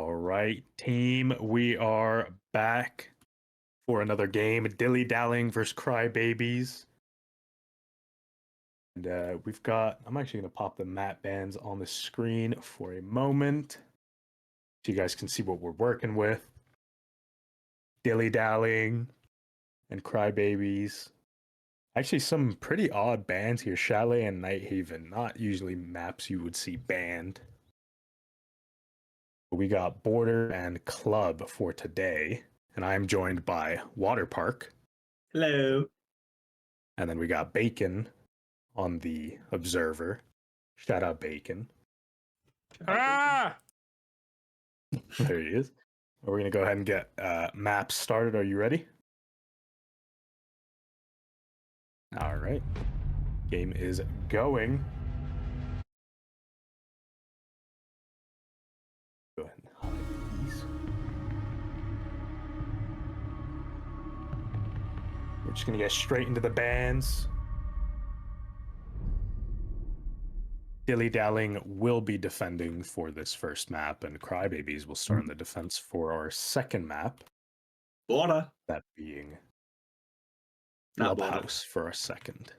All right, team, we are back for another game. DillyDallying versus Crybabies. And we've got, I'm actually going to pop the map bands on the screen for a moment so you guys can see what we're working with. DillyDallying and Crybabies. Actually, some pretty odd bands here. Chalet and Nighthaven, not usually maps you would see banned. We got Border and Club for today, and I'm joined by Water Park. Hello. And then we got Bacon on the Observer. Shout out Bacon. Ah! There he is. We're going to go ahead and get maps started. Are you ready? All right. Game is going. Go ahead and hide these. We're just going to get straight into the bands. DillyDallying will be defending for this first map, and Crybabies will start on the defense for our second map. Border. That being Not Clubhouse for our second.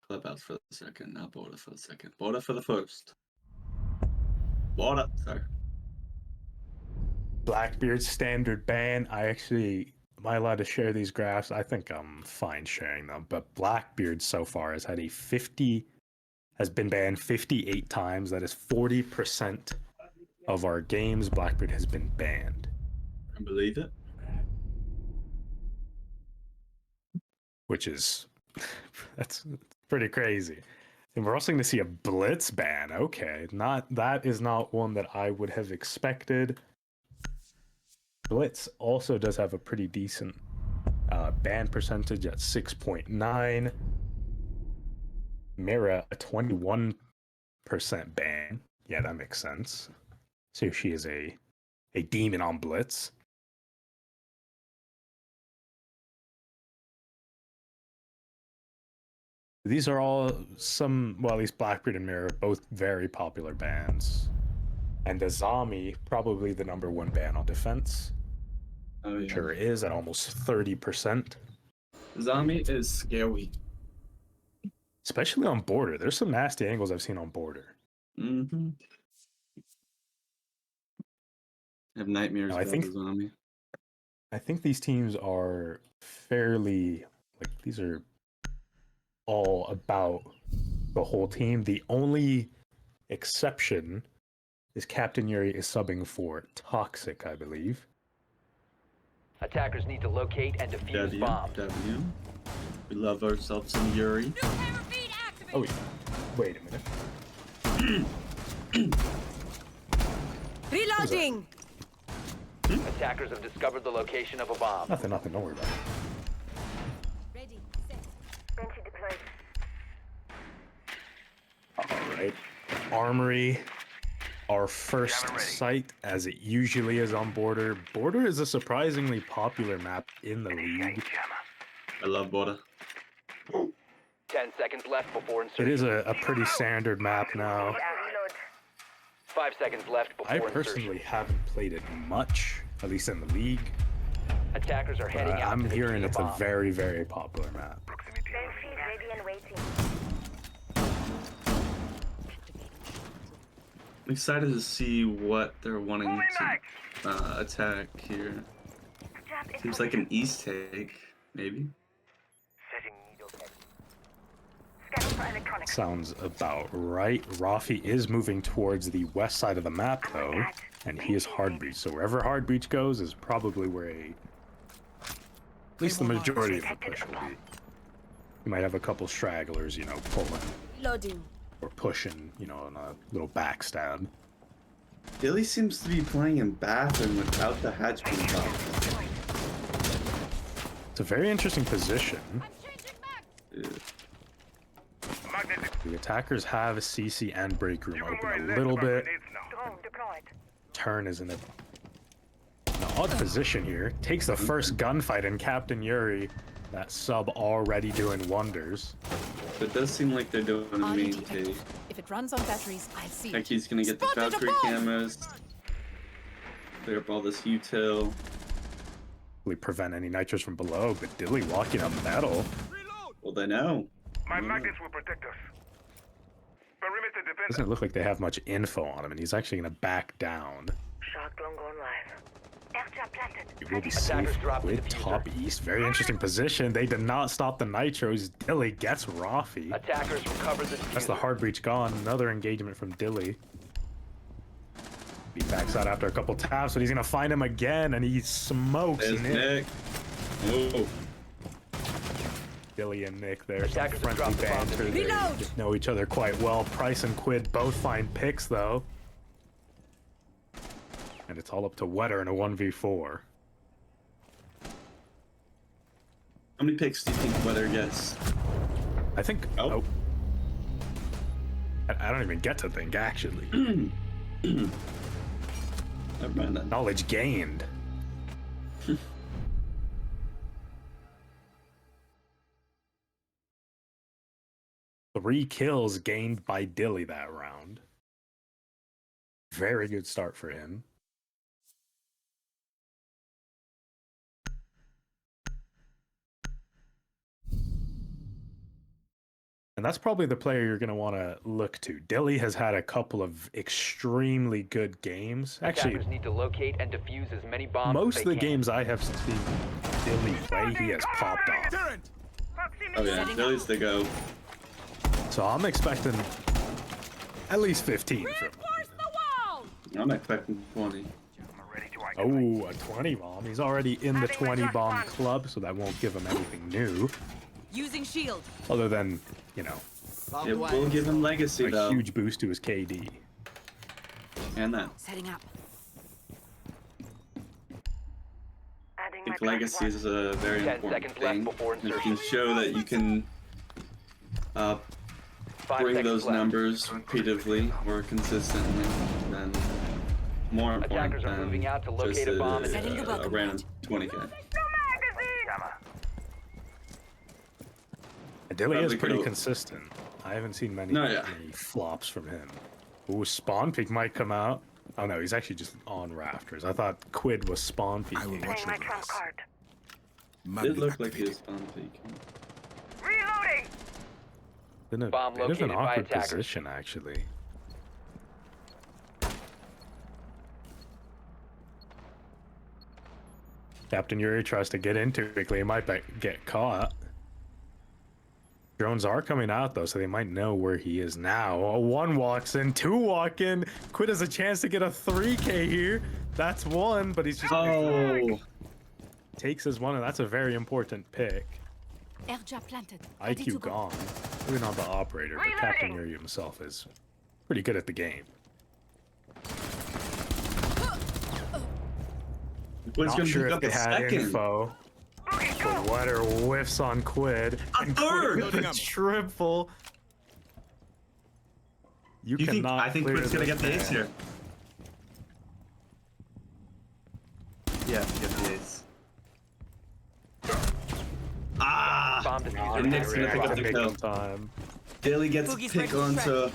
Clubhouse for the second, not Border for the second. Border for the first. Border, sorry. Blackbeard standard ban. Am I allowed to share these graphs? I think I'm fine sharing them. But Blackbeard so far has had has been banned 58 times. That is 40% of our games. Blackbeard has been banned. I believe it. Which is that's pretty crazy. And we're also going to see a Blitz ban. Okay, that is not one that I would have expected. Blitz also does have a pretty decent ban percentage at 6.9. Mira, a 21% ban. Yeah, that makes sense. So she is a demon on Blitz. These are all at least Blackbeard and Mirror, both very popular bans. And Azami, probably the #1 ban on defense. Oh, yeah. Sure is, at almost 30%. Zami is scary. Especially on Border. There's some nasty angles I've seen on Border. Mm-hmm. I have nightmares about Zami. I think these teams are fairly, these are all about the whole team. The only exception is Captain Yuri is subbing for Toxic, I believe. Attackers need to locate and defuse bombs. W. We love ourselves some Yuri. Oh yeah. Wait a minute. Reloading! Attackers have discovered the location of a bomb. Nothing, don't worry about it. Ready, set. Sentry deployed. Alright. Armory. Our first site, as it usually is on Border. Border is a surprisingly popular map in the league. I love Border. 10 seconds left before insertion. It is a pretty standard map now. Reload. 5 seconds left before I personally haven't played it much, at least in the league. Attackers are heading out. I'm to hearing defuse it's a a bomb. very, very popular map. Sentry ready and waiting. I'm excited to see what they're wanting to attack here. Seems like an East take, maybe. Setting needle head. Scanning for electronics. Sounds about right. Rafi is moving towards the west side of the map, though, and he is hard breach. So wherever hard breach goes is probably where at least the majority of the push will be. You might have a couple stragglers, pulling Loading. or pushing, on a little backstab. Dilly seems to be playing in bathroom without the hatch being up. It's a very interesting position. Yeah. The attackers have a CC and break room open a little bit. Drone deployed. Turn is in an odd position here. Takes the first gunfight in Captain Yuri. That sub already doing wonders. It does seem like they're doing a main RED take. If it runs on batteries, I'll see Like it. he's gonna get the Spotted a Valkyrie bomb! cameras. Clear up all this util. We prevent any nitros from below, but Dilly walking up metal. Well, they know. My magnets will protect us. Perimeter defender. Doesn't look like they have much info on him, and he's actually going to back down. Shark long gone live. Airtrap planted. He will be Attackers safe drop the with diffuser. top east. Very interesting position. They did not stop the nitros. Dilly gets Rafi. Attackers recover the That's the diffuser. hard breach gone. Another engagement from Dilly. He backs out after a couple taps, but he's going to find him again, and he smokes There's Nick. Nick. Oh, Dilly and Nick there. Some Attackers have friendly dropped the bomb. banter. They Reload! just know each other quite well. Price and Quid both find picks, though. And it's all up to Wetter in a 1v4. how many picks do you think Weather gets? I think... Oh. Oh. I don't even get to think, actually. Never mind that. Knowledge gained. 3 kills gained by Dilly that round. Very good start for him. And that's probably the player you're going to want to look to. Dilly has had a couple of extremely good games. Actually, Attackers need to locate and defuse as many bombs most as of they the can. games I have seen Dilly play, he has popped off. Oh yeah, Billy's the go. So I'm expecting at least 15 from him. Reinforce the wall! I'm expecting 20. Oh, a 20 bomb. He's already in the 20 bomb club, so that won't give him anything new. Using shield. Other than, you know, It will give him legacy a though. huge boost to his KD. And that. Setting up. Adding I my think legacy is a very 10 important seconds left thing. before If you insertion. can show that you can 5 bring seconds those left. numbers repeatedly or consistently, then more important Attackers are than moving out to locate just a bomb and Setting the a welcome random mat. 20k. Dilly is Probably pretty go- consistent. I haven't seen many, No, yeah. many flops from him. Ooh, Spawn Peak might come out. Oh no, he's actually just on rafters. I thought Quid was Spawn Peak. I will watch Playing my over trump this. card. It Magnet looked like he activated. was spawn peak. Reloading! In a Bomb bit of an located by awkward attackers. position, actually. Captain Yuri tries to get into it quickly. He might get caught. Drones are coming out, though, so they might know where he is now. A 1 walks in, 2 walk in. Quid has a chance to get a 3K here. That's 1, but he's just Oh, takes his 1, and that's a very important pick. Airtrap planted. Ready to IQ go. gone. Maybe not the operator, but Captain Yuri himself is pretty good at the game. Quid's Not gonna sure pick if up they a had second. info. But Wetter whiffs on Quid. A And third! Quid with a triple. You You think? cannot I think clear Quid's gonna this get the ace man. here. Yeah, get the ace. Ah! Bomb diffuser. And Nick's is gonna pick up activated. the Pick kill. in time. Daly gets a Boogie's pick ready to onto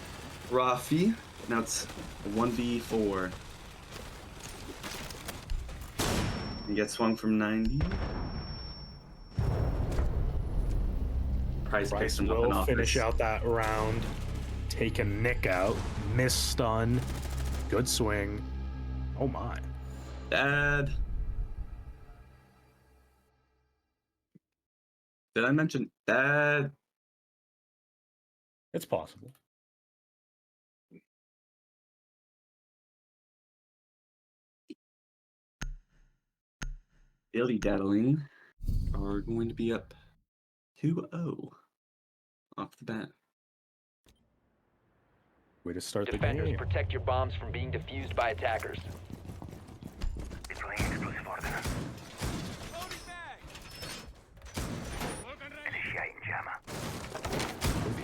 Rafi. Now it's a 1v4. He gets swung from 90. Price picks Bryce him up in will office. finish out that round. Taking Nick out. Miss stun. Good swing. Oh my. Dad. Did I mention Dad? It's possible. DillyDallying are going to be up 2-0 off the bat. Way to start the Defenders, game. protect your bombs from being defused by attackers. Deploying explosive ordnance. Initiating jammer.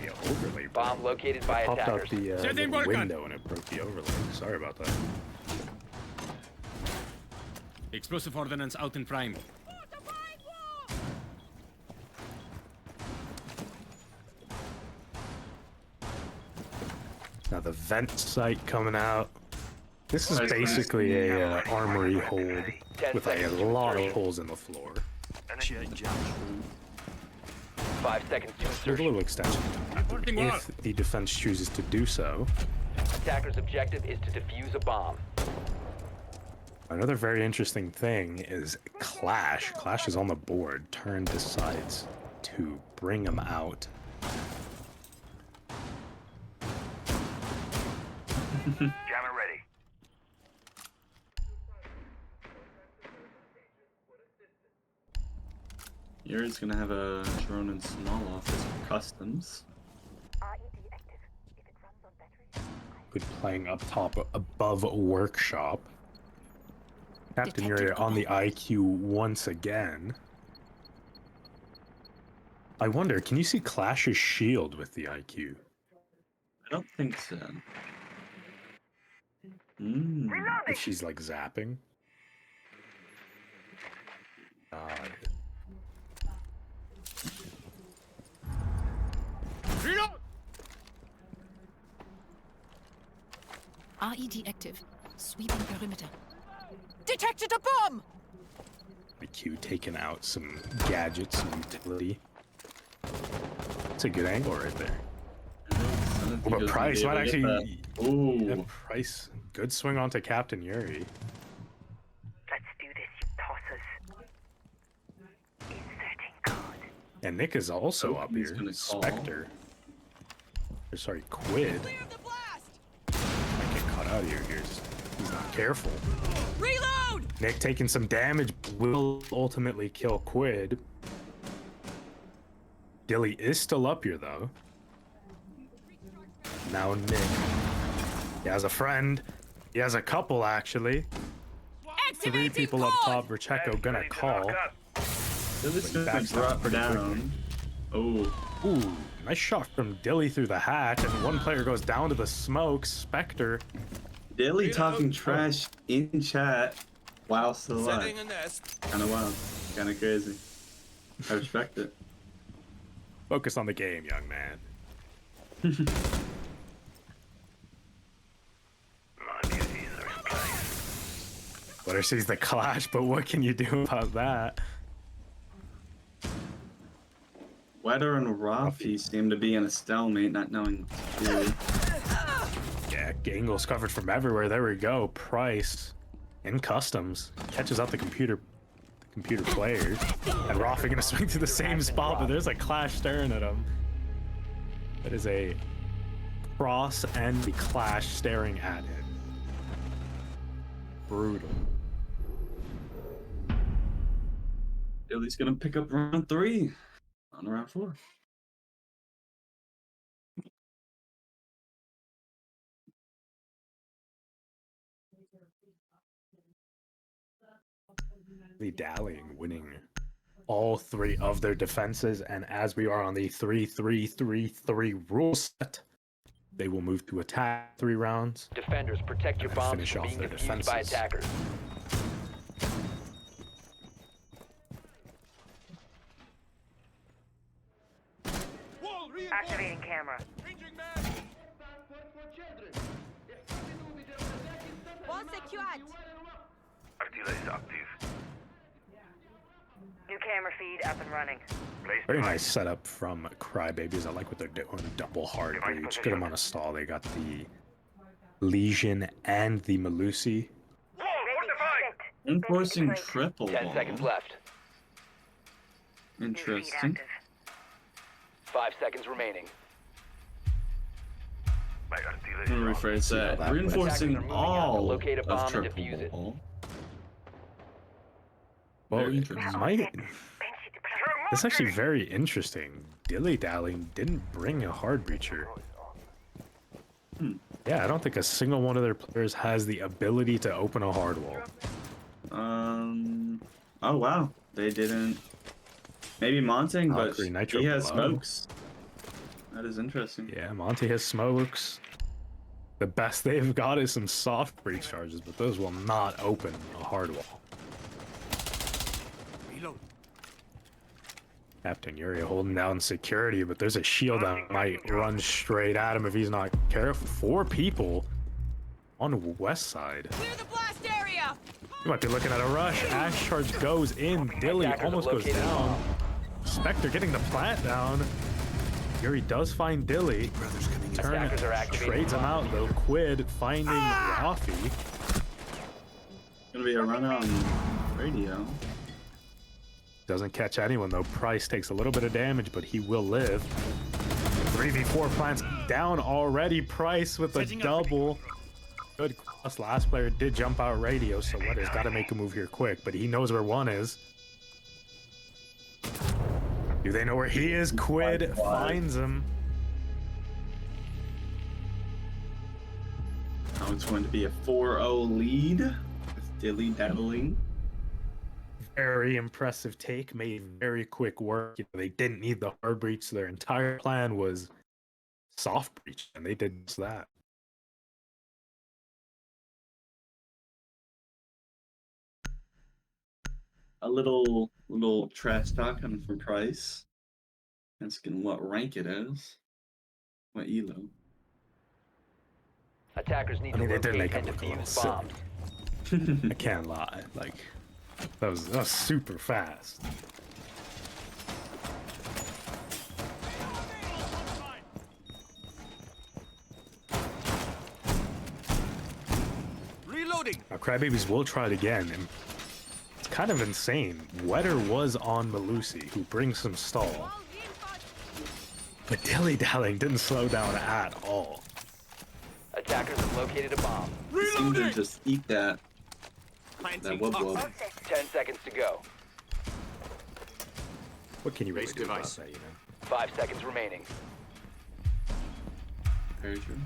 The overlay broke. Bomb located by Popped out attackers. the little window and it broke the overlay. Sorry about that. Explosive ordnance out in prime. Now the vent site coming out. This is basically a armory hold 10 with a seconds to lot of insertion. holes in the floor. 5 seconds to There's a insertion. little extension Reporting wall. if the defense chooses to do so. Attacker's objective is to defuse a bomb. Another very interesting thing is Clash. Clash is on the board. Turn decides to bring him out. Jammer ready. Yuri's gonna have a drone and small office for customs. RED active. If it runs on batteries, Good playing up top above workshop. Captain Yuri on the IQ once again. I wonder, can you see Clash's shield with the IQ? I don't think so. If she's like zapping? Reload! RED active. Sweeping perimeter. Detected a bomb! IQ taking out some gadgets, some utility. It's a good angle right there. But Price might actually. Ooh. Yeah, Price, good swing onto Captain Yuri. let's do this, you tossers. Inserting code. And Nick is also Oh, up he's here. gonna call. Spectre. Or sorry, Quid. Clear the blast! Might get caught out of here. He's not careful. Reload! Nick taking some damage will ultimately kill Quid. Dilly is still up here though. Now Nick. He has a friend. He has a couple actually. Three Activating people up code! top. Vercheco gonna Ready to call. knock up. Dilly's gonna Backs down drop pretty down. Oh. Ooh, nice shot from Dilly through the hatch, and one player goes down to the smoke. Spectre. Dilly talking trash in chat while still alive. Setting a nest. Kinda wild. Kinda crazy. I respect it. Focus on the game, young man. My beauties are in place. Butter sees the clash, but what can you do about that? Weather and Rafi seem to be in a stalemate, not knowing what to do. Yeah, angles covered from everywhere. There we go. Price in customs catches out the computer players, and Rafi gonna swing to the same spot, but there's a clash staring at him. That is a cross and the clash staring at him. Brutal. Dilly's gonna pick up round 3 on round 4. DillyDallying winning all 3 of their defenses, and as we are on the 3-3-3-3 rule set, they will move to attack 3 rounds. Defenders, protect your And then bombs finish from off being their defused by defenses. attackers. Activating camera. Wall secured! Artillery is active. New camera feed up and running. Place Very device. nice setup from Crybabies. I like what they're doing. Double hard breach. Good amount of stall. They got the Legion and the Malusi. Wall fortified. Set. Enforcing Defense in place. triple 10 wall. seconds left. New feed Interesting. active. 5 seconds remaining. My artillery I'm gonna is on. rephrase See how that. that went. Reinforcing Attackers are moving out to all locate a bomb of and triple defuse it. wall. Well, Very interesting. might, Benchy deployed. it's actually very interesting. DillyDallying didn't bring a hard breacher. Yeah, I don't think a single one of their players has the ability to open a hard wall. Oh wow. They didn't. Maybe Monting, but Valkyrie Nitro he has below. smokes. That is interesting. Yeah, Monty has smokes. The best they've got is some soft breach charges, but those will not open a hard wall. Reload. Captain Yuri holding down security, but there's a shield that might run straight at him if he's not careful. 4 people on west side. Clear the blast area! You might be looking at a rush. Ash charge goes in. Dilly Attackers almost have goes located a down. bomb. Spectre getting the plant down. Yuri does find Dilly. Turn Attackers are activating trades him out though. Quid finding Rafi. Gonna be a run on radio. Doesn't catch anyone though. Price takes a little bit of damage, but he will live. 3v4 plants down already. Price with a double. Good cross. Last player did jump out radio, so Wetter's got to make a move here quick, but he knows where one is. Do they know where he is? Quid finds him. Now it's going to be a 4-0 lead with DillyDallying. Very impressive take. Made very quick work. You know, they didn't need the hard breach. So their entire plan was soft breach, and they did just that. A little trash talk coming from Price. Asking what rank it is. What elo. Attackers need I mean, to they did locate make and him look a little defuse silly. bombs. I can't lie. Like, that was super fast. Reloading. Now, Crybabies will try it again, and it's kind of insane. Wetter was on Malusi, who brings some stall. But DillyDallying didn't slow down at all. Attackers have located a bomb. They seem to just eat that Planting wub toxin. wub. 10 seconds to go. What can you really Base do about device. that, you know? 5 seconds remaining. Very true.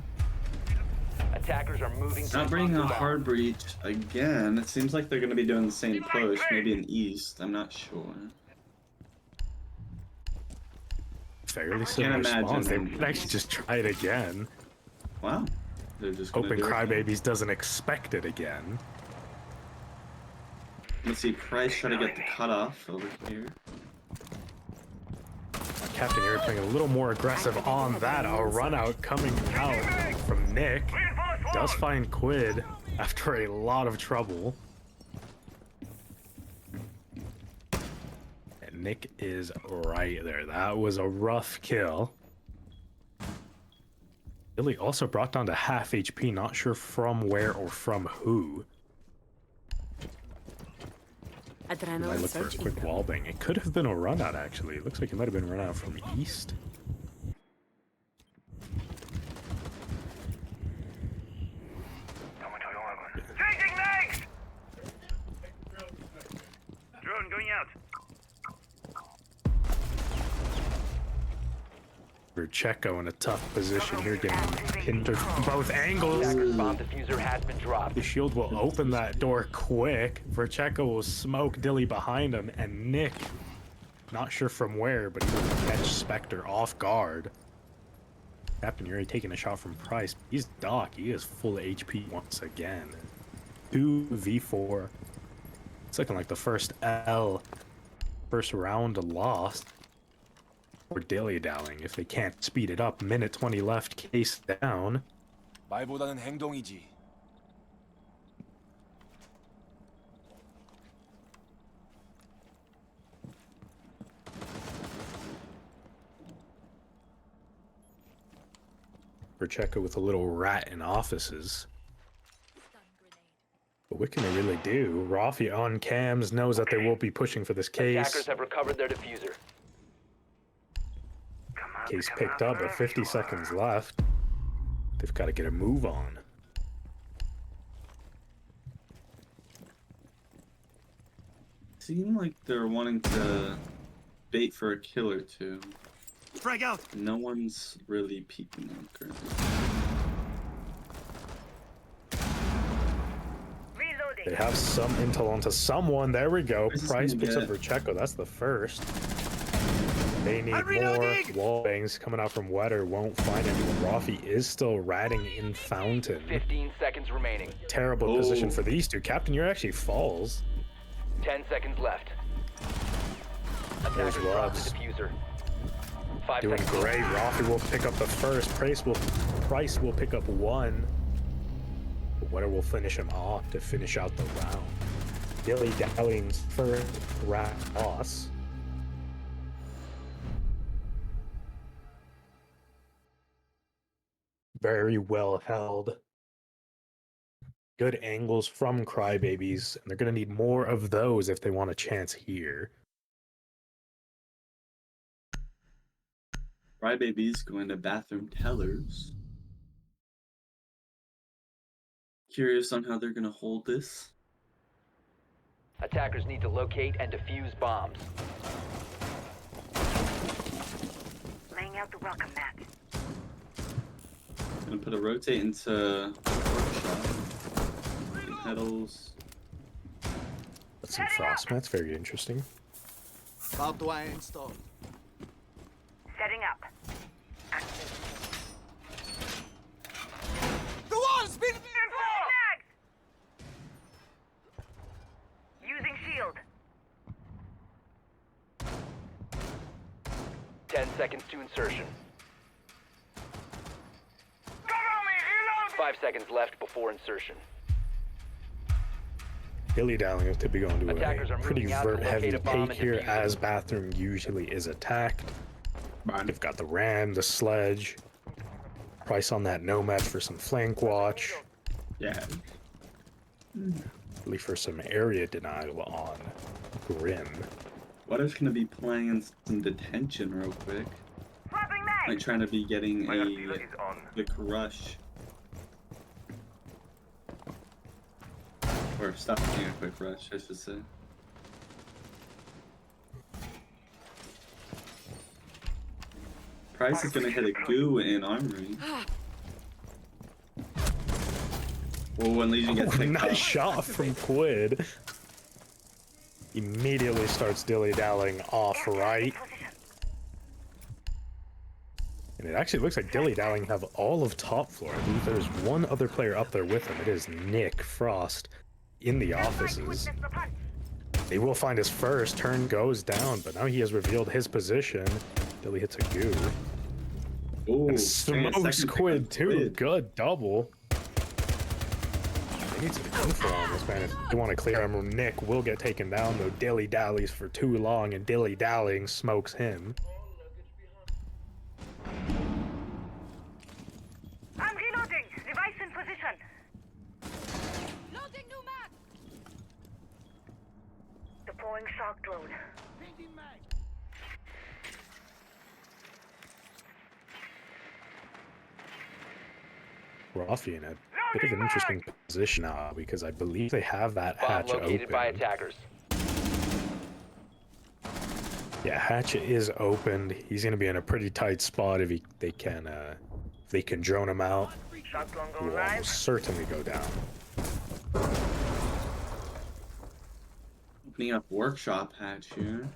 Attackers are moving to Not bringing a the bomb. hard breach again. It seems like they're going to be doing the same push, maybe in east. I'm not sure. Fairly similar imagine spawns. They them. might actually just try it again. Wow. They're just gonna Hoping do it again. Crybabies doesn't expect it again. Let's see Price try to get the cutoff over here. Captain Yuri playing a little more aggressive on that. A run out coming out from Nick. Does find Quid after a lot of trouble. And Nick is right there. That was a rough kill. Billy also brought down to half HP. Not sure from where or from who. I Adrenaline look for a surge quick incoming. wall bang. It could have been a run out actually. It looks like it might have been run out from east. Changing legs! Drone going out. Checo in a tough position here, getting hindered from both angles. Attackers bomb diffuser has been dropped. The shield will open that door quick. Vercheco will smoke Dilly behind him, and Nick, not sure from where, but he will catch Spectre off guard. Captain Yuri taking a shot from Price. He's Doc. He is full HP once again. 2v4. It's looking like the first round lost. Or DillyDallying if they can't speed it up. Minute 20 left, case down. 말보다는 행동이지. Vercheco with a little rat in offices. But what can they really do? Rafi on cams knows that they won't be pushing for this Attackers case. have recovered their diffuser. Case picked up at 50 seconds left. They've got to get a move on. Seem like they're wanting to bait for a kill or two. Frag out. No one's really peeking them currently. Reloading. They have some intel onto someone. There we go. This is Price gonna picks up get- Vercheco. That's the first. They need I'm more reloading! wall bangs coming out from Wetter. Won't find anyone. Rafi is still ratting in Fountain. 15 seconds remaining. Terrible position Oh. for these two. Captain Yuri actually falls. 10 seconds left. There's Attackers drop Robs. the diffuser. 5 Doing seconds. great. Rafi will pick up the first. Price will pick up one. Where will finish him off to finish out the round. DillyDalling's first round loss. Very well held. Good angles from Crybabies, and they're going to need more of those if they want a chance here. Crybabies going to bathroom tellers. Curious on how they're going to hold this. Attackers need to locate and defuse bombs. Laying out the welcome mat. Gonna put a rotate into workshop. Petals. That's some frost mats, very interesting. Barbed wire installed. Setting up. Active. The wall's been Snags! Using shield. 10 seconds to insertion. Cover me! Reload! 5 seconds left before insertion. DillyDallying is to be going to Attackers a are pretty moving out to vert-heavy locate a bomb take and here, defuse it. as bathroom usually is attacked. They've got the ram, the sledge. Price on that nomad for some flank watch. Yeah. Really for some area denial on Grim. What if gonna be playing some detention real quick? Swapping mag! Like trying to be getting Fire stealer a is on. quick rush. Or stop getting a quick rush, I should say. Price is gonna hit a goo in armory. Oh, when Legion gets picked Nice up. shot from Quid. Immediately starts dilly-dallying off right. And it actually looks like dilly-dallying have all of top floor. I believe there's one other player up there with him. It is Nick Frost in the offices. They will find his first. Turn goes down, but now he has revealed his position. Dilly hits a goo. Ooh, And dang, smokes second pick Quid on too. Quid. Good double. They need some info on this man. If they want to clear him, Nick will get taken down, though dilly-dallies for too long, and dilly-dallying smokes him. I'm reloading. Device in position. Loading new mag. Deploying shock drone. Rafi in a bit of an interesting position now, because I believe they have that Bomb hatch located open. by attackers. Yeah, hatch is opened. He's going to be in a pretty tight spot if they can drone him out. Shock drone He going will live. almost certainly go down. Opening up workshop hatch here.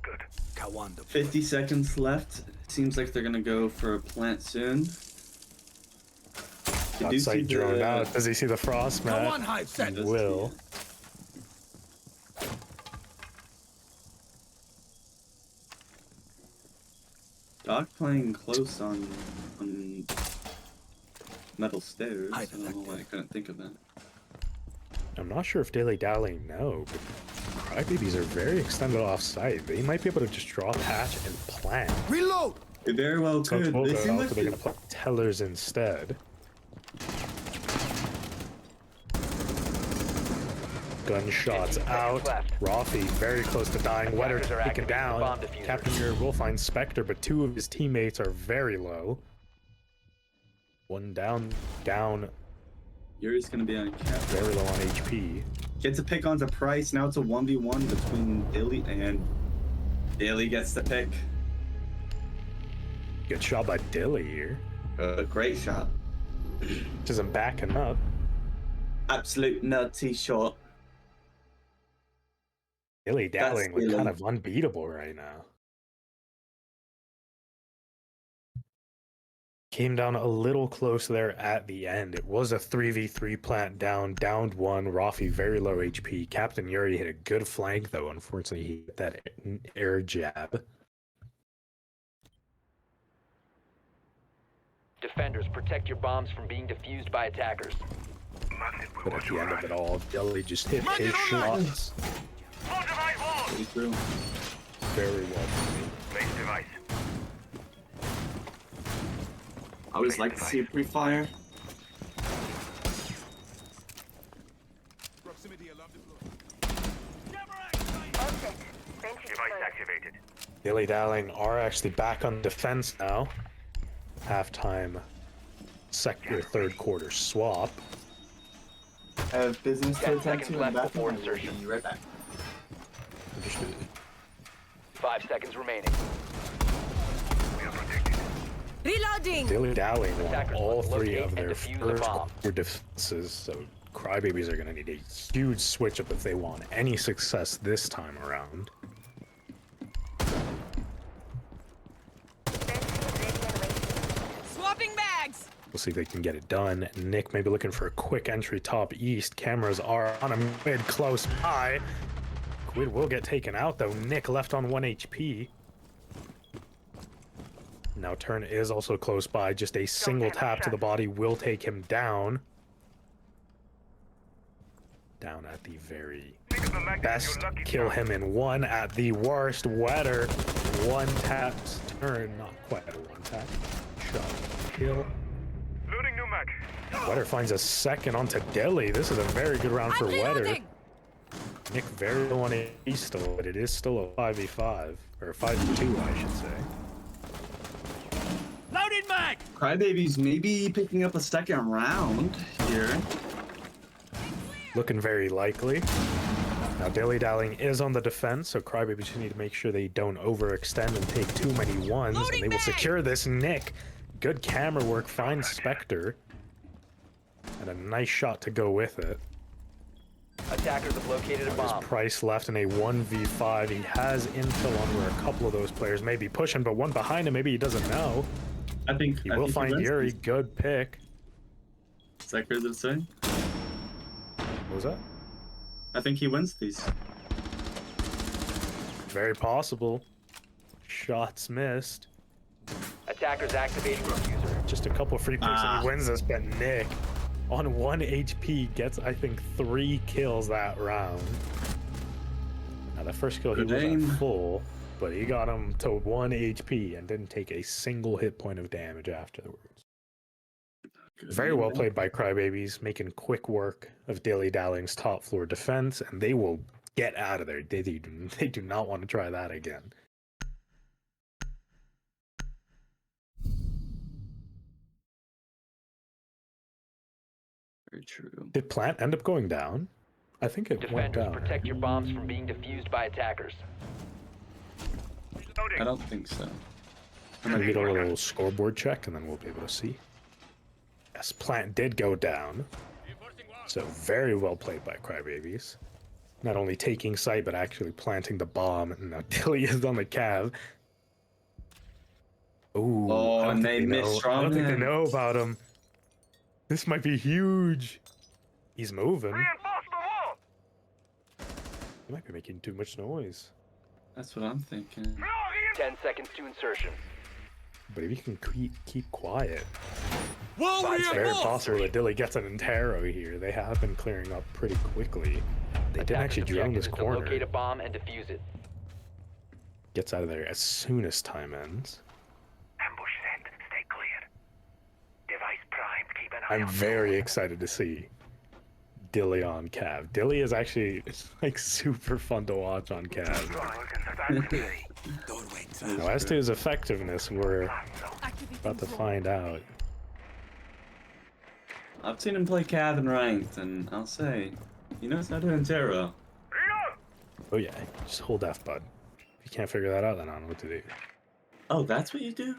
Good. Kawando. 50 seconds left. Seems like they're gonna go for a plant soon. You Got do see sight droned the- out. Does he see the frost Come mat? on, hive set. He will. Doc playing close on metal stairs. I I don't know why I couldn't think of that. I'm not sure if dilly-dallying know, but Crybabies are very extended off-site. They might be able to just drop hatch and plant. Reload. They very well So could. They seem like they're going to play tellers instead. Gunshots seconds out. left. Rafi very close to dying. Wetter Attackers are taken activating the down. bomb diffuser. Captain Muir will find Spectre, but two of his teammates are very low. One down, Yuri's gonna be on cap. very low on HP. Gets a pick onto Price. Now it's a 1v1 between Dilly and Dilly gets the pick. Good shot by Dilly here. A great shot. Which isn't backing up. Absolute nutty shot. Dilly-dallying That's look kind Dilly. of unbeatable right now. Came down a little close there at the end. It was a 3v3 plant downed one. Rafi very low HP. Captain Yuri hit a good flank though. Unfortunately, he hit that air jab. Defenders, protect your bombs from being defused by attackers. But at the end of it all, Dilly just hit his shots Pretty true. very well. Place device. I always like to see a pre-fire. Proximity alarm deployed. Device activated. DillyDallying are actually back on defense now. Halftime, third quarter swap. I have business 10 seconds left before insertion. Be right back. Understood. 5 seconds remaining. We are protected. Reloading! DillyDallying won Attackers all must 3 locate of and their defuse the first bomb. quarter defenses, so Crybabies are going to need a huge switch up if they want any success this time around. Swapping bags! We'll see if they can get it done. Nick may be looking for a quick entry top east. Cameras are on a mid close by. Quid will get taken out though. Nick left on 1 HP. Now turn is also close by. Just a single tap to the body will take him down. Down at the very Pick up the mag. best. You're lucky Kill charm. him in 1 at the worst. Wetter. 1 tap's turn. Not quite a 1 tap. Shot. Kill. Loading new mag. Wetter finds a second onto Dilly. This is a very good round for I'm Wetter. reloading! Nick very low on HP still, but it is still a 5v5. Or 5v2, I should say. Loaded mag! Crybabies maybe picking up a second round here. Looking very likely. Now DillyDallying is on the defense, so Crybabies just need to make sure they don't overextend and take too many ones. Loading And they will mag! secure this. Nick, good camera work, finds Spectre. And a nice shot to go with it. Attackers have located a There's bomb. Price left in a 1v5. He has intel on where a couple of those players may be pushing, but one behind him, maybe he doesn't know. I think He will find wins Yuri. this. Good pick. Is that crazy to say? What was that? I think he wins these. Very possible. Shots missed. Attackers activating diffuser. Just a couple of free picks and Ah. he wins this, but Nick, on 1 HP, gets, I think, 3 kills that round. Now, the first kill, he Good was aim. at full, but he got him to 1 HP and didn't take a single hit point of damage afterwards. Very well played by Crybabies, making quick work of DillyDallying's top floor defense, and they will get out of there. They do not want to try that again. Very true. Did Plant end up going down? I think it went Defenders, down. protect your bombs from being defused by attackers. Loading. I don't think so. I'm gonna get a little scoreboard check and then we'll be able to see. Yes, Plant did go down. So very well played by Crybabies. Not only taking sight, but actually planting the bomb. And now Dilly is on the cav. Ooh, Oh, I don't and think they know- missed I strong don't think they hands. know about him. This might be huge. He's moving. Reinforce the wall. He might be making too much noise. That's what I'm thinking. No, 10 seconds to insertion. But if you can keep quiet, Wall it's very reinforced! possible that Dilly gets an Intero here. They have been clearing up pretty quickly. They didn't actually Attackers' drone objective this is to corner. locate a bomb and defuse it. Gets out of there as soon as time ends. ambush set. Stay clear. Device primed. Keep an eye I'm on very excited to see Dilly on Cav. Dilly is actually like super fun to watch on Cav. Don't wait. Now, as to his effectiveness, we're Activating about to zone. find out. I've seen him play Cav and ranked, and I'll say, he knows how to Intero. Oh yeah, just hold F button. If you can't figure that out, then I don't know what to do. Oh, that's what you do?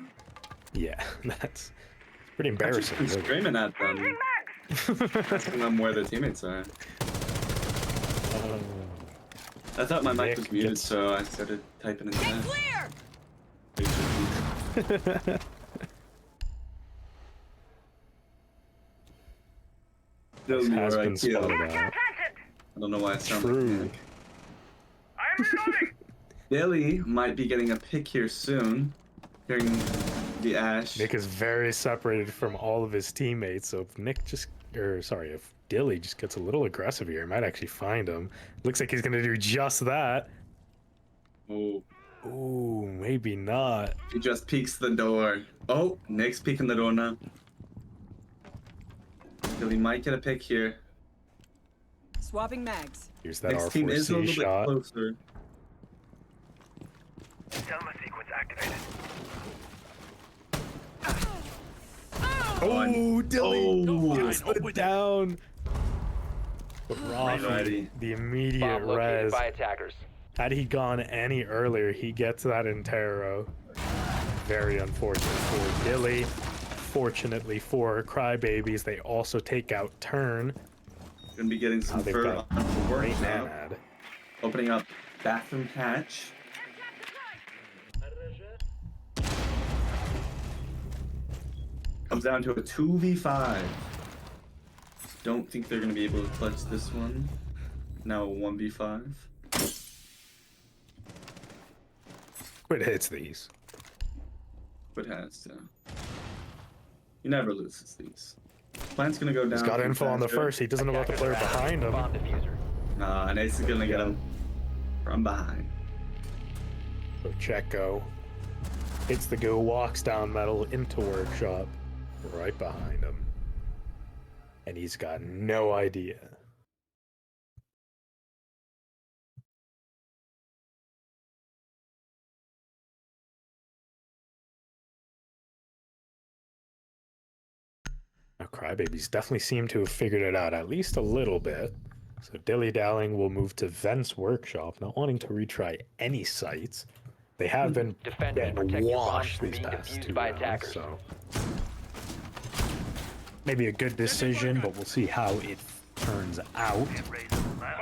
Yeah, that's pretty I've just embarrassing. been Really. screaming at them, asking them where their teammates are. I thought my mic Nick was muted, gets- so I started typing in Get chat. clear! Tell This me has where I been kill. spotted out. Planted. I don't know why I sound True. like Nick. I am reloading. Dilly might be getting a pick here soon. Hearing The Ash. Nick is very separated from all of his teammates, so if if Dilly just gets a little aggressive here, he might actually find him. Looks like he's gonna do just that. Oh, Ooh, maybe not. he just peeks the door. Oh, Nick's peeking the door now. Dilly might get a pick here. Swapping mags. Here's that Nick's team is a R4C little shot. bit closer. Selma sequence activated. Oh, Dilly! Oh, He slid down. But Rafi, Ready. the immediate Bomb located res. by attackers. Had he gone any earlier, he gets that Intero. Very unfortunate for Dilly. Fortunately for Crybabies, they also take out Turn. Gonna be getting some They've fur got on the work great now. Nanad. Opening up bathroom hatch. Comes down to a 2v5. Don't think they're gonna be able to clutch this one. Now a 1v5. Quit hits these. But has to. He never loses these. Plan's gonna go down. He's got from info on the faster. first. He doesn't know about the Attackers player are behind him. Bomb diffuser. Nah, and Ace is gonna get him from behind. So Checo hits the go, walks down metal into workshop, right behind him. And he's got no idea. Now Crybabies definitely seem to have figured it out at least a little bit. So DillyDallying will move to Vent's workshop, not wanting to retry any sites. They have been Defend and getting protect your bombs washed from these being past defused two by rounds, attackers. so maybe a good decision, but we'll see how it turns out. Raise the last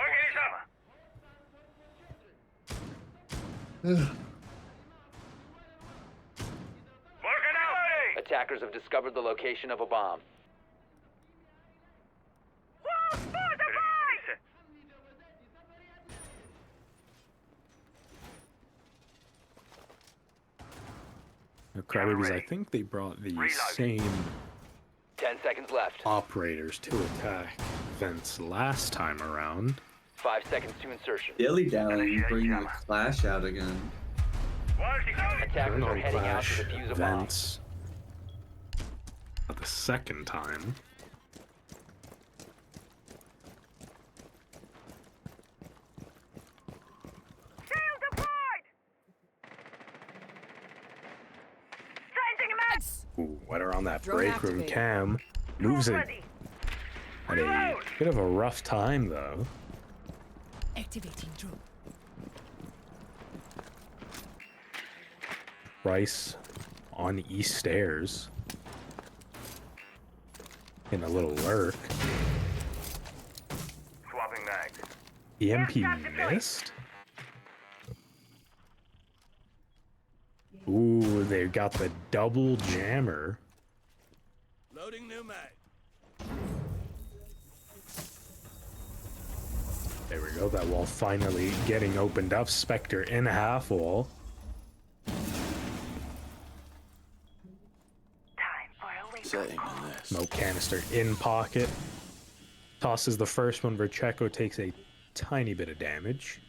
Working out! Attackers have discovered the location of a bomb. Now, Crybabies, I think they brought the same 10 seconds left. operators to attack Vents last time around. 5 seconds to insertion. DillyDallying bringing the flash out again. Attackers Turn are on heading out Flash to defuse a bomb. Vents. Not the second time. Ooh, right around that Drone break room activated. cam. Moves it at a bit of a rough time, though. Activating drone. Rice on East Stairs. In a little lurk. Swapping mags. EMP missed? Ooh, they got the double jammer. Loading new mag. There we go, that wall finally getting opened up. Spectre in half wall. Time for a wake. Setting on this. Smoke canister in pocket. Tosses the first one. Vercheco takes a tiny bit of damage.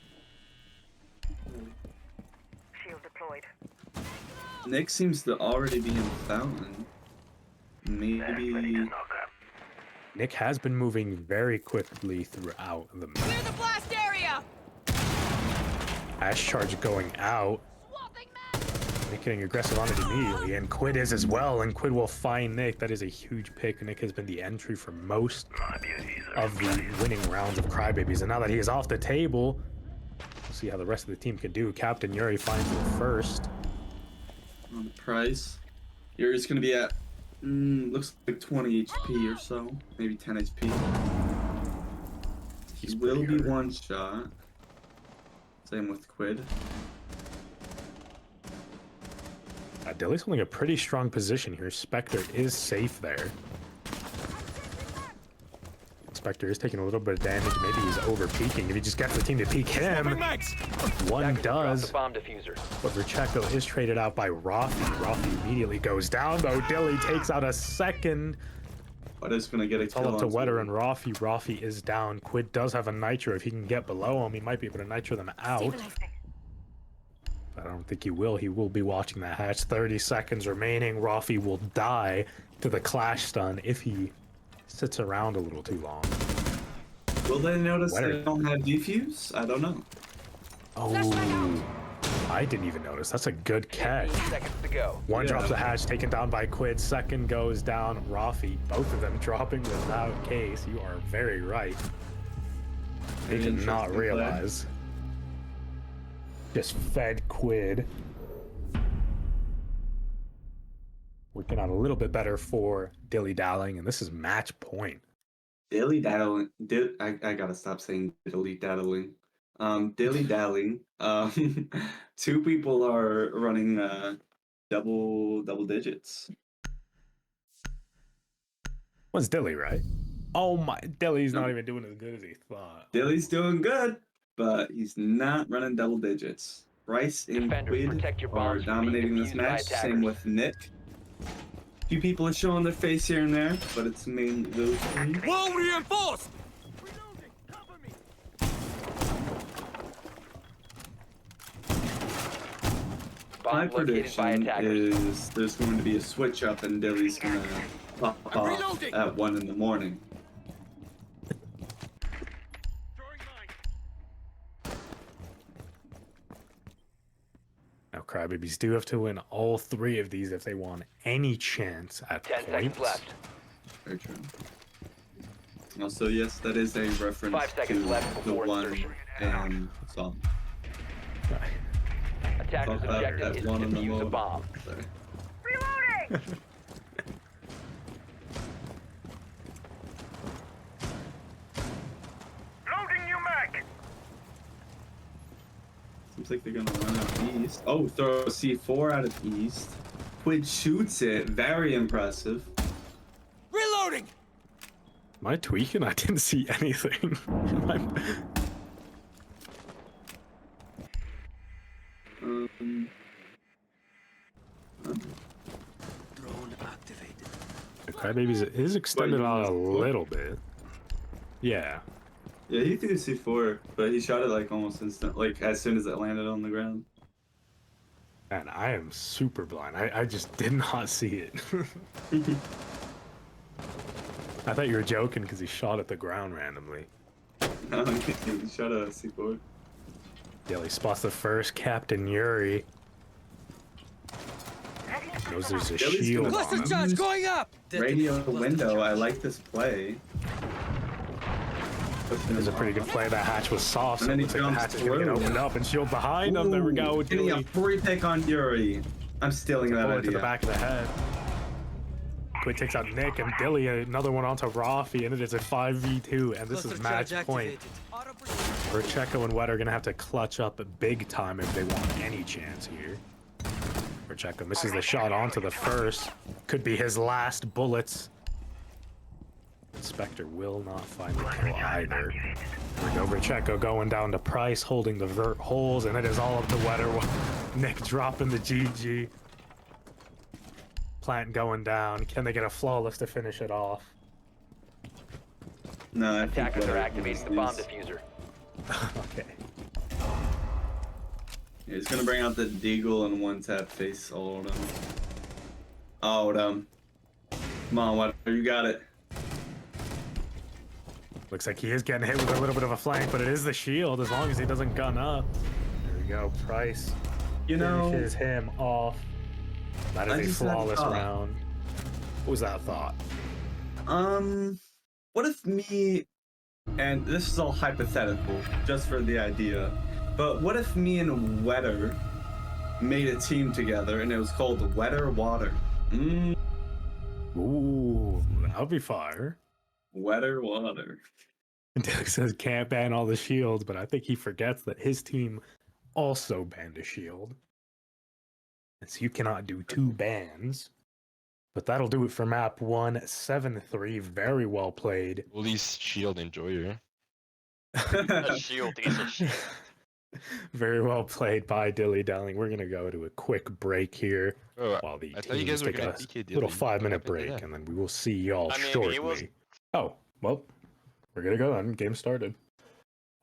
Shield deployed. Nick seems to already be in Fountain. Ready to Maybe. knock up. Nick has been moving very quickly throughout the map. Clear the blast area! Ash charge going out. Nick getting aggressive on it immediately, and Quid is as well, and Quid will find Nick. That is a huge pick. Nick has been the entry for most My beauties are of the winning rounds of Crybabies, and now that he is off the table, we'll see how the rest of the team can do. Captain Yuri finds the first. On the price. Yuri's gonna be at, looks like 20 HP or so. Maybe 10 HP. He He's will pretty be hurt. one shot. Same with Quid. Dilly's holding a pretty strong position here. Spectre is safe there. Spectre is taking a little bit of damage. Maybe he's over peeking. If he just gets the team to peek him, one Attackers drop does. the bomb diffuser. But Recheko is traded out by Rafi. Rafi immediately goes down, though. Dilly takes out a second. But it's gonna get a It's all kill up to on Wetter Zoe. and Rafi. Rafi is down. Quid does have a nitro. If he can get below him, he might be able to nitro them out. Stabilizing. But I don't think he will. He will be watching that hatch. 30 seconds remaining. Rafi will die to the clash stun if he sits around a little too long. Will they notice Wetter. they don't have defuse? I don't know. Oh, I didn't even notice. That's a good catch. 15 seconds to go. One Yeah. drops the hatch, taken down by Quid. Second goes down Rafi. Both of them dropping without case. You are very right. They did not Interesting play. realize. Just fed Quid. Working out a little bit better for DillyDallying, and this is match point. DillyDallying. I gotta stop saying DillyDallying. DillyDallying. Two people are running double digits. What's Dilly, right? Oh my, Dilly's not even doing as good as he thought. Dilly's doing good, but he's not running double digits. Bryce and Defenders, Quid protect your are bombs from being dominating this defused by match. Same attackers. with Nick. A few people are showing their face here and there, but it's mainly those three. Wall reinforced! My Bomb located by prediction attackers. is there's going to be a switch up and Dilly's gonna pop I'm off reloading. at 1 in the morning. Now, Crybabies do have to win all three of these if they want any chance at 10 points. seconds left. Very true. Also, yes, that is a reference 5 seconds to left the before one insertion. song. Attackers' Thought that- objective that is to one in the defuse a morning. bomb. Sorry. Reloading! Loading new mag! Seems like they're gonna run out east. Oh, throw a C4 out of east. Quid shoots it. Very impressive. Reloading! Am I tweaking? I didn't see anything. Um, Drone activated. The Crybabies is extended What, you out a mean C4? little bit. Yeah. yeah, he threw C4, but he shot it like almost instant, like as soon as it landed on the ground. And I am super blind. I just did not see it. I thought you were joking because he shot at the ground randomly. He shot a C4. Dilly spots the first Captain Yuri. Knows there's a Dilly's shield gonna- on Cluster him. charge going up! Radio Cluster window. charge. I like this play. It was a pretty good play. That hatch was soft, so And it then looks he like the hatch jumps is going to get through. opened up and shield behind him. There we go. Getting a Dilly. free pick on Yuri. I'm stealing that Bullet to idea. the back of the head. Quid takes out Nick and Dilly, another one onto Rafi, and it is a 5v2, and this Cluster is match charge point. activated. Where Checo and Wet are going to have to clutch up big time if they want any chance here. Where Checo misses the shot onto the first. Could be his last bullets. Spectre will not find the kill either. We go Checo going down to Price, holding the vert holes, and it is all up to Wetter. Nick dropping the GG. Plant going down. Can they get a flawless to finish it off? No, I think Attackers are Wetter activating the wins bomb these. diffuser. Okay. Yeah, he's gonna bring out the Deagle and one tap face Odom. Odom. Come on, Wetter, you got it. Looks like he is getting hit with a little bit of a flank, but it is the shield as long as he doesn't gun up. There we go. Price You know, finishes him off. That I is a just had a flawless thought. round. What was that thought? what if me, and this is all hypothetical, just for the idea, but what if me and Wetter made a team together and it was called Wetter Water? Ooh, that would be fire. Wetter Water. Derek says can't ban all the shields, but I think he forgets that his team also banned a shield. And so you cannot do two bans. But that'll do it for map 173. Very well played. Holy shield enjoyer. A shield. He's a shield. Very well played by DillyDallying. We're gonna go to a quick break here Oh, while the I thought you teams guys were take gonna a PK little Dilly. 5-minute What happened to break, that? and then we will see y'all I mean, he shortly. was- Oh, well, we're gonna go then. Game started.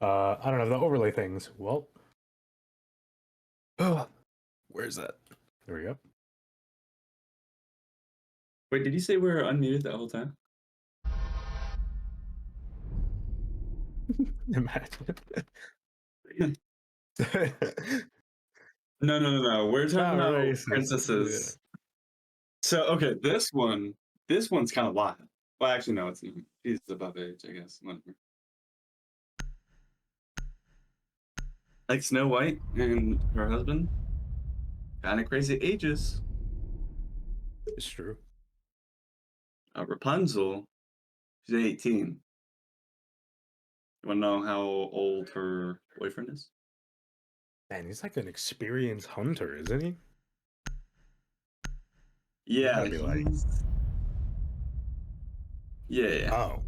I don't know the overlay things. Well, where's that? There we go. Wait, did you say we were unmuted that whole time? Imagine. No. We're talking Not about racist. princesses. So okay, this one's kind of wild. Well, actually, no, it's not. She's above age, I guess. Whatever. Like Snow White and her husband, kind of crazy ages. It's true. Rapunzel, she's 18. You want to know how old her boyfriend is? Man, he's like an experienced hunter, isn't he? Yeah, gotta be like- yeah. Oh,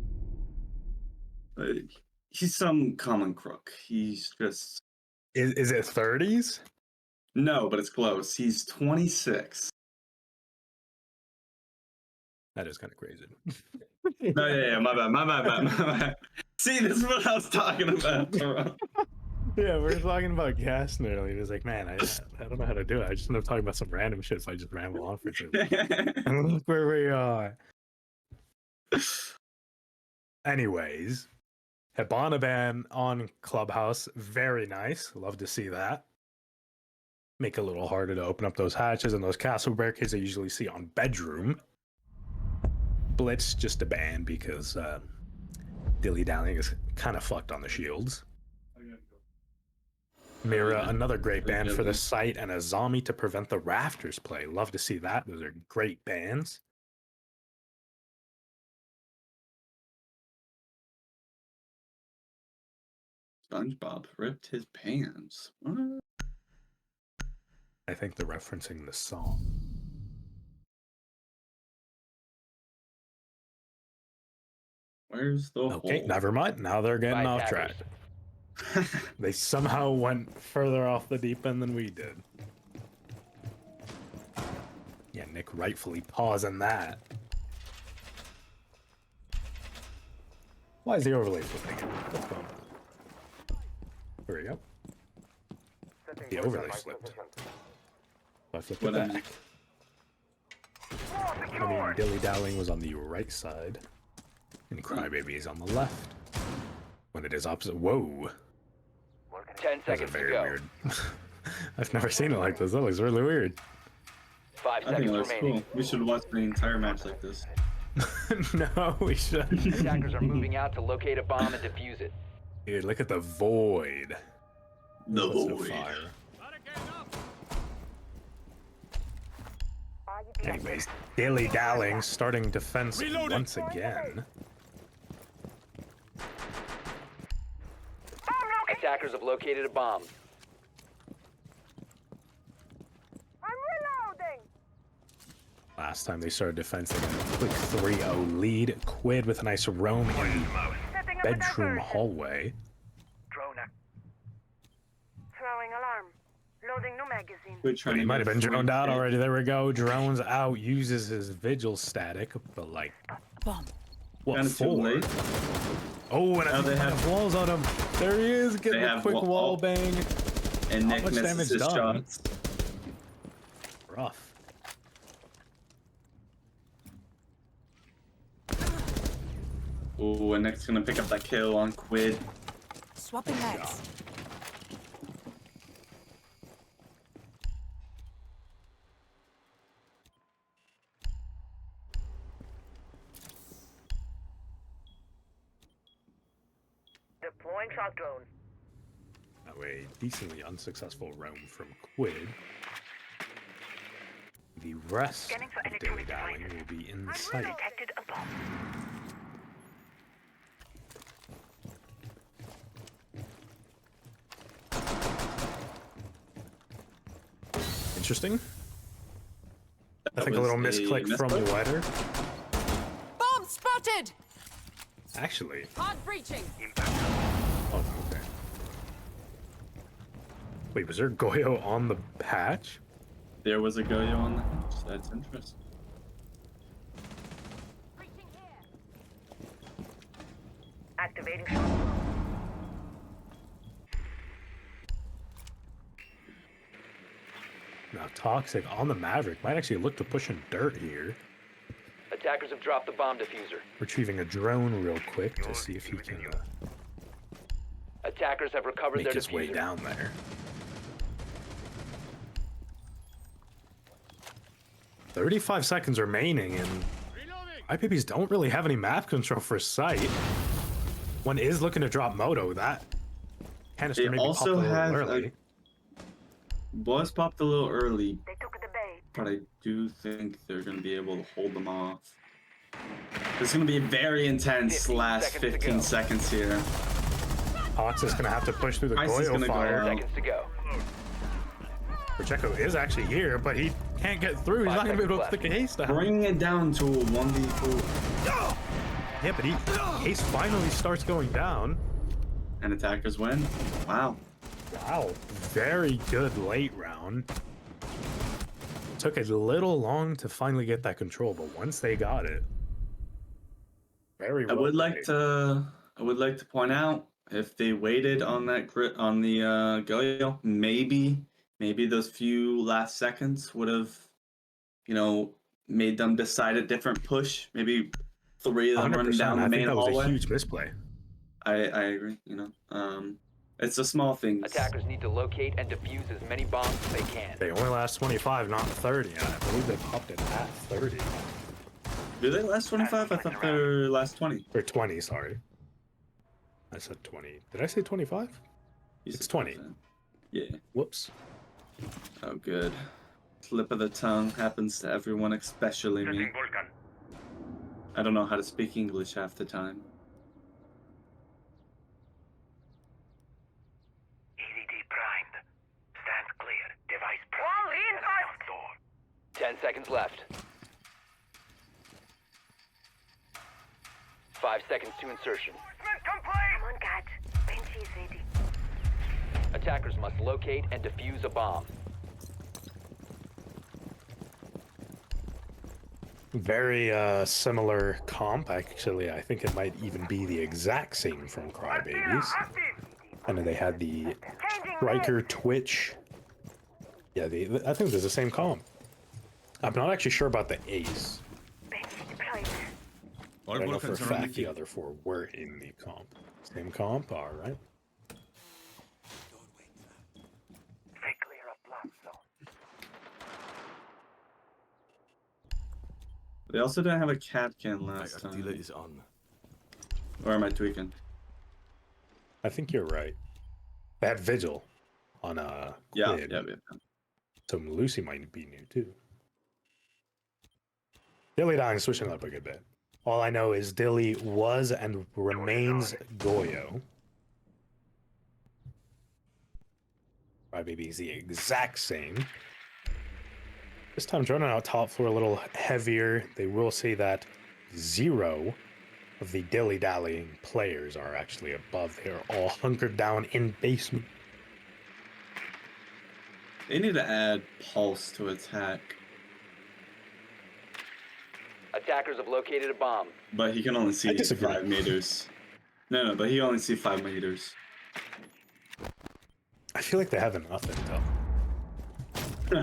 He's some common crook. He's just is it 30s? no, but it's close. He's 26. That is kind of crazy. No, yeah, my bad. See, this is what I was talking about. Yeah, we were talking about gas earlier. He was like, man, I don't know how to do it. I just end up talking about some random shit, so I just ramble on for two. And look where we are. Anyways, Hibana ban on Clubhouse. Very nice. Love to see that. Make it a little harder to open up those hatches and those castle barricades I usually see on bedroom. Blitz just a ban because DillyDallying is kind of fucked on the shields. Mira, another great ban for the site, and a zombie to prevent the rafters play. Love to see that. Those are great bans. SpongeBob ripped his pants. What? I think they're referencing the song. Where's the Okay, hole? never mind. Now they're getting By off track. attackers. They somehow went further off the deep end than we did. Yeah, Nick rightfully pausing that. Why is the overlay flipping? What's going on? There we go. The overlay flipped. I flipped it What I back. I mean, DillyDallying was on the right side, and Crybaby is on the left. When it is opposite, whoa. 10 That's a seconds to very go. weird. I've never seen it like this. That looks really weird. 5 I think seconds that's remaining. cool. We should watch the entire match like this. No, we shouldn't. Attackers are moving out to locate a bomb and defuse it. Dude, look at the void. The That's so void. fire. Anyways, DillyDallying starting defense once again. Attackers have located a bomb. Last time they started defense, they got a quick 3-0 lead. Quid with a nice roam in the bedroom hallway. Drone up. Throwing alarm. Loading new magazine. We're trying He to might have get been droned out flank. already. There we go. Drones out. Uses his vigil static, but like, Bomb. what Kinda too for? late. Oh, and Now they they have- have walls on him. There he is, getting They a have quick wall- wall bang. And How Nick much misses damage his done? shots. Rough. Ooh, and Nick's gonna pick up that kill on Quid. Swapping mags. Deploying shock drone. That way, decently unsuccessful roam from Quid. The rest Scanning for of electronic DillyDallying devices. will be in sight. Detected a bomb. Interesting. I think a little was a misclick from misclick? Wetter. Bomb spotted! Actually. Pod breaching. Oh, okay. Wait, was there Goyo on the patch? There was a Goyo on the hatch. That's interesting. Activating shot. Now, Toxic on the Maverick might actually look to push in dirt here. Attackers have dropped the bomb diffuser. Retrieving a drone real quick to see if he can Attackers have recovered make their his way diffuser. down there. 35 seconds remaining, and IPPs don't really have any map control for sight. One is looking to drop Moto. That canister They maybe also popped a little have early. Was popped a little early, They took the bait. but I do think they're going to be able to hold them off. It's going to be very intense 15 last seconds to 15 go. seconds here. Ox is going to have to push through the Ice is Goyo gonna go fire. out. Seconds to go. Pacheco is actually here, but he can't get through. He's 5 not going to be able to seconds stick a haste down. Bringing it down to a 1v4. Yeah, but haste finally starts going down. And attackers win. Wow. Wow, very good late round. Took a little long to finally get that control, but once they got it, very. I would like to point out, if they waited on that grit on the Goyo, maybe those few last seconds would have, made them decide a different push. Maybe 3 of them running down the I main think that was hallway. a huge misplay. I agree. It's the small things. Attackers need to locate and defuse as many bombs as they can. They only last 25, not 30. And I believe they popped it at 30 Do they last 25? I thought they were last 20. or 20. Sorry, I said 20. Did I say 25? It's 20. Yeah. Whoops. Oh, good. Slip of the tongue happens to everyone, especially me. Vulcan. I don't know how to speak English half the time. EDD primed. Stand clear. Device Wall primed. reinforced. Door. 10 seconds left. 5 seconds to insertion. Come on, cat. Benchy is ready. Attackers must locate and defuse a bomb. Very similar comp. Actually, I think it might even be the exact same from Crybabies. I know they had the Striker Twitch. Yeah, I think there's the same comp. I'm not actually sure about the Ace. Benchy deployed. But I know for a fact the other 4 were in the comp. Same comp? Alright. Stay clear of blast zone. They also didn't have a cat can last time. is on. Or am I tweaking? I think you're right. They had Vigil on Yeah, Quid, yeah. so Lucy might be new too. DillyDallying switching up a good bit. All I know is Dilly was and remains Goyo. Crybaby is the exact same. This time running out top floor a little heavier. They will say that 0 of the DillyDallying players are actually above. They're all hunkered down in basement. They need to add pulse to attack. Attackers have located a bomb. But he can only see disagree. 5 meters. No, but he only see 5 meters. I feel like they have enough intel.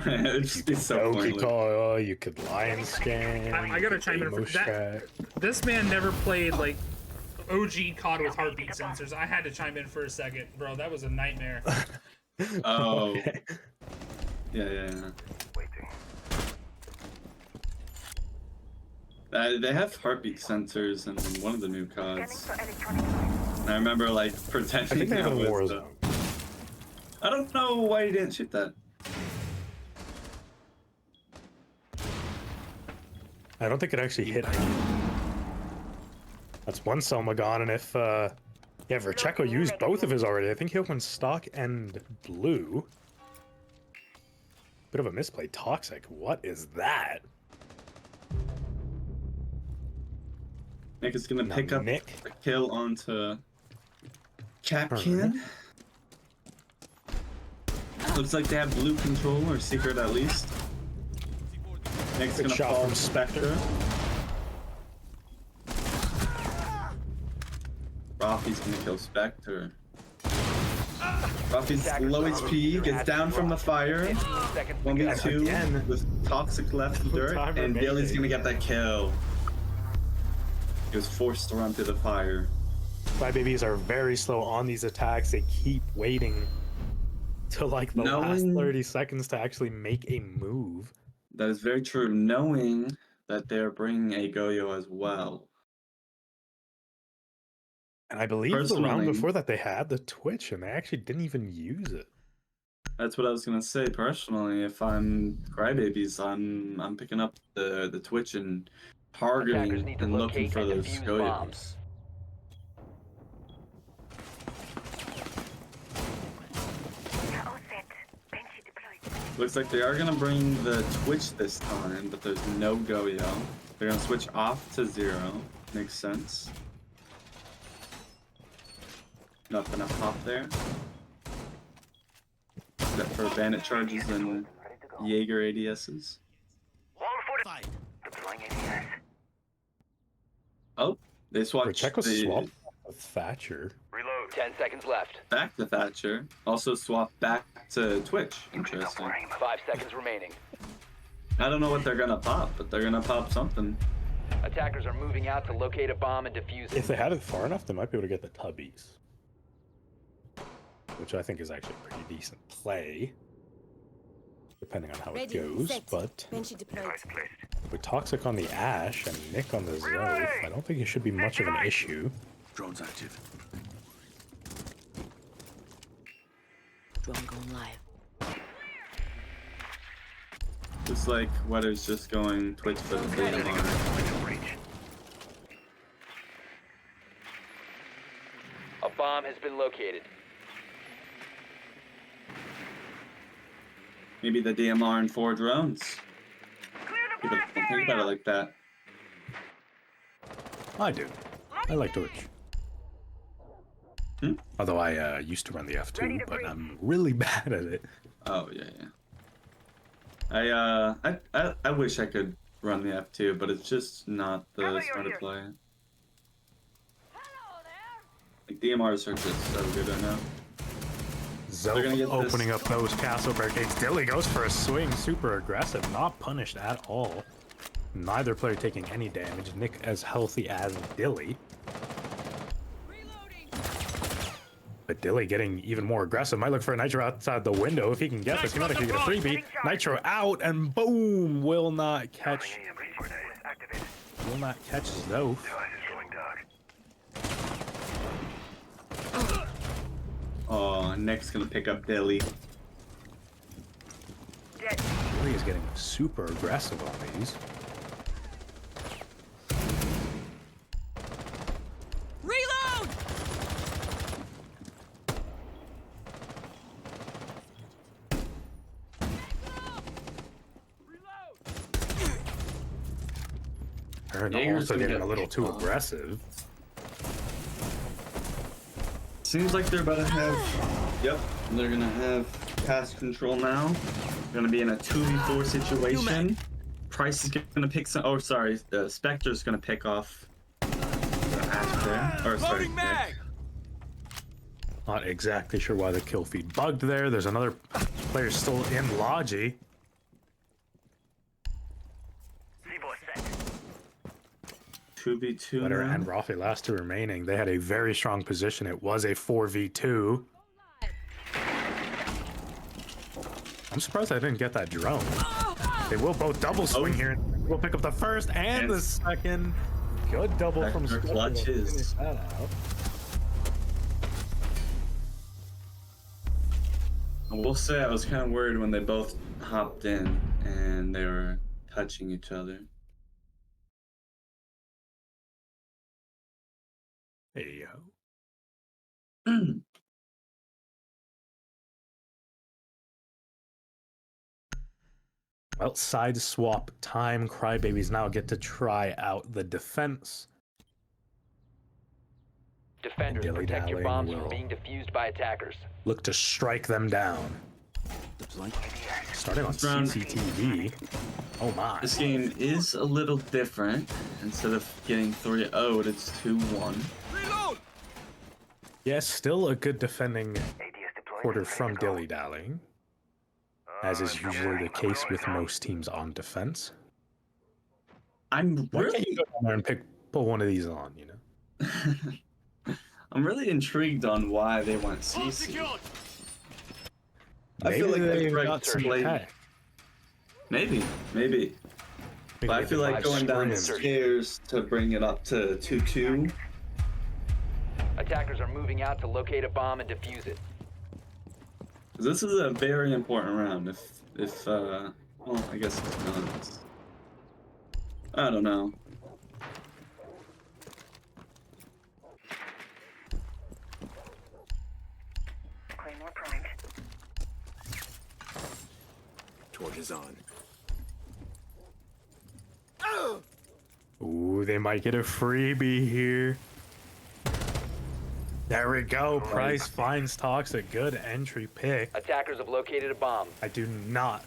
It'd just be so Donkey pointless. Kong, you could lion scan. I gotta chime in for that. This man never played like OG COD with heartbeat sensors. I had to chime in for a second, bro. That was a nightmare. Oh. Okay. Yeah. Waiting. They have heartbeat sensors in one of the new Scanning CODs. for electronic devices. I remember like I pretending think they have that a was Warzone. I don't know why he didn't shoot that. I don't think it actually hit anyone. That's one Selma gone, and if yeah, Vercheco used both of his already. I think he opened stock and blue. Bit of a misplay. Toxic. What is that? Nick is gonna Now, pick up Nick. a kill onto Alright. Capcan. Looks like they have blue control or secret at least. Nick's Good gonna shot fall from Spectre. Rafi's gonna kill Spectre. Rafi's low HP, gets down from the fire. 15 seconds to go. 1v2 Again. with toxic left dirt, Time and remaining. Dilly's gonna get that kill. He was forced to run through the fire. Crybabies are very slow on these attacks. They keep waiting till like the last Knowing- 30 seconds to actually make a move. That is very true, knowing that they're bringing a Goyo as well. And I believe the Personally- round before that they had the Twitch and they actually didn't even use it. That's what I was gonna say. Personally, if I'm Crybabies, I'm picking up the Twitch and Attackers targeting need to and looking locate for and those defuse Goyos. bombs. All set. Banshee deployed. Looks like they are gonna bring the Twitch this time, but there's no Goyo. They're gonna switch off to 0. Makes sense. Nothing up top there. Except for bandit charges and Jaeger ADSs. Long fortified. Deploying ADS. Oh, they switched Pacheco the swapped with Thatcher. Reload. 10 seconds left. back to Thatcher. Also swapped back to Twitch. Interesting. 5 seconds remaining. I don't know what they're gonna pop, but they're gonna pop something. Attackers are moving out to locate a bomb and defuse If it. they had it far enough, they might be able to get the Tubbies. Which I think is actually a pretty decent play. Depending on how it goes, but Banshee deployed. Device placed. with Toxic on the Ash and Nick on the Zoe, I don't think it should be much of an issue. Drone's active. Drone going live. Looks like Weather's just going Twitch for the data line. Within reach. A bomb has been located. Maybe the DMR and 4 drones. Clear the People blast don't think about it area. like that. I do. I like Twitch. Hmm? Although I used to run the Ready F2, to but breach. I'm really bad at it. Oh yeah, yeah. I wish I could run the F2, but it's just not the Cover your smarter ears. play. Like DMRs are just so good right now. Zoe gonna get this. opening up those castle barricades. Dilly goes for a swing, super aggressive, not punished at all. Neither player taking any damage. Nick as healthy as Dilly. But Dilly getting even more aggressive. Might look for a Nitro outside the window if he can get this. He might actually get a freebie. Nitro out and boom! Will not catch. AM resources activated. Will not catch Zoe. Device is going dark. Oh, Nick's gonna pick up Dilly. Dead. Dilly is getting super aggressive on these. Reload! Aaron Jaeger's also gonna getting get a little too picked off. aggressive. Seems like they're about to have. Yep, they're gonna have pass control now. They're gonna be in a 2v4 situation. Price is gonna pick some. Oh, sorry. The Spectre's gonna pick off the Ash there. Or sorry. Loading mag! Not exactly sure why the kill feed bugged there. There's another player still in Logi. C4 set. 2v2 Letter now. and Rafi, last two remaining. They had a very strong position. It was a 4v2. I'm surprised I didn't get that drone. They will both double swing here. We'll pick up the first and the second. Good double from Vector Spectre to clutches. finish that out. I will say I was kind of worried when they both hopped in and they were touching each other. Hey yo. Well, side swap time. Crybabies now get to try out the defense. Defenders, protect your DillyDallying bombs will from being defused by attackers. look to strike them down. Deploying. Starting on This round- CCTV. Oh my. This game is a little different. Instead of getting 3-0'd, it's 2-1. Reload! Yes, still a good defending ADS deploying. quarter from DillyDallying, as is usually the case with most teams on defense. I'm Why can't really, you go down there and pull one of these on, you know? I'm really intrigued on why they went CC. I feel like Maybe the correct got some play. tech. Maybe. But I feel like going down the stairs to bring it up to 2-2. Attackers are moving out to locate a bomb and defuse it. This is a very important round. Well, I guess it's not. I don't know. Claymore primed. Torch is on. Ooh, they might get a freebie here. There we go. Price finds Toxic. Good entry pick. Attackers have located a bomb. I do not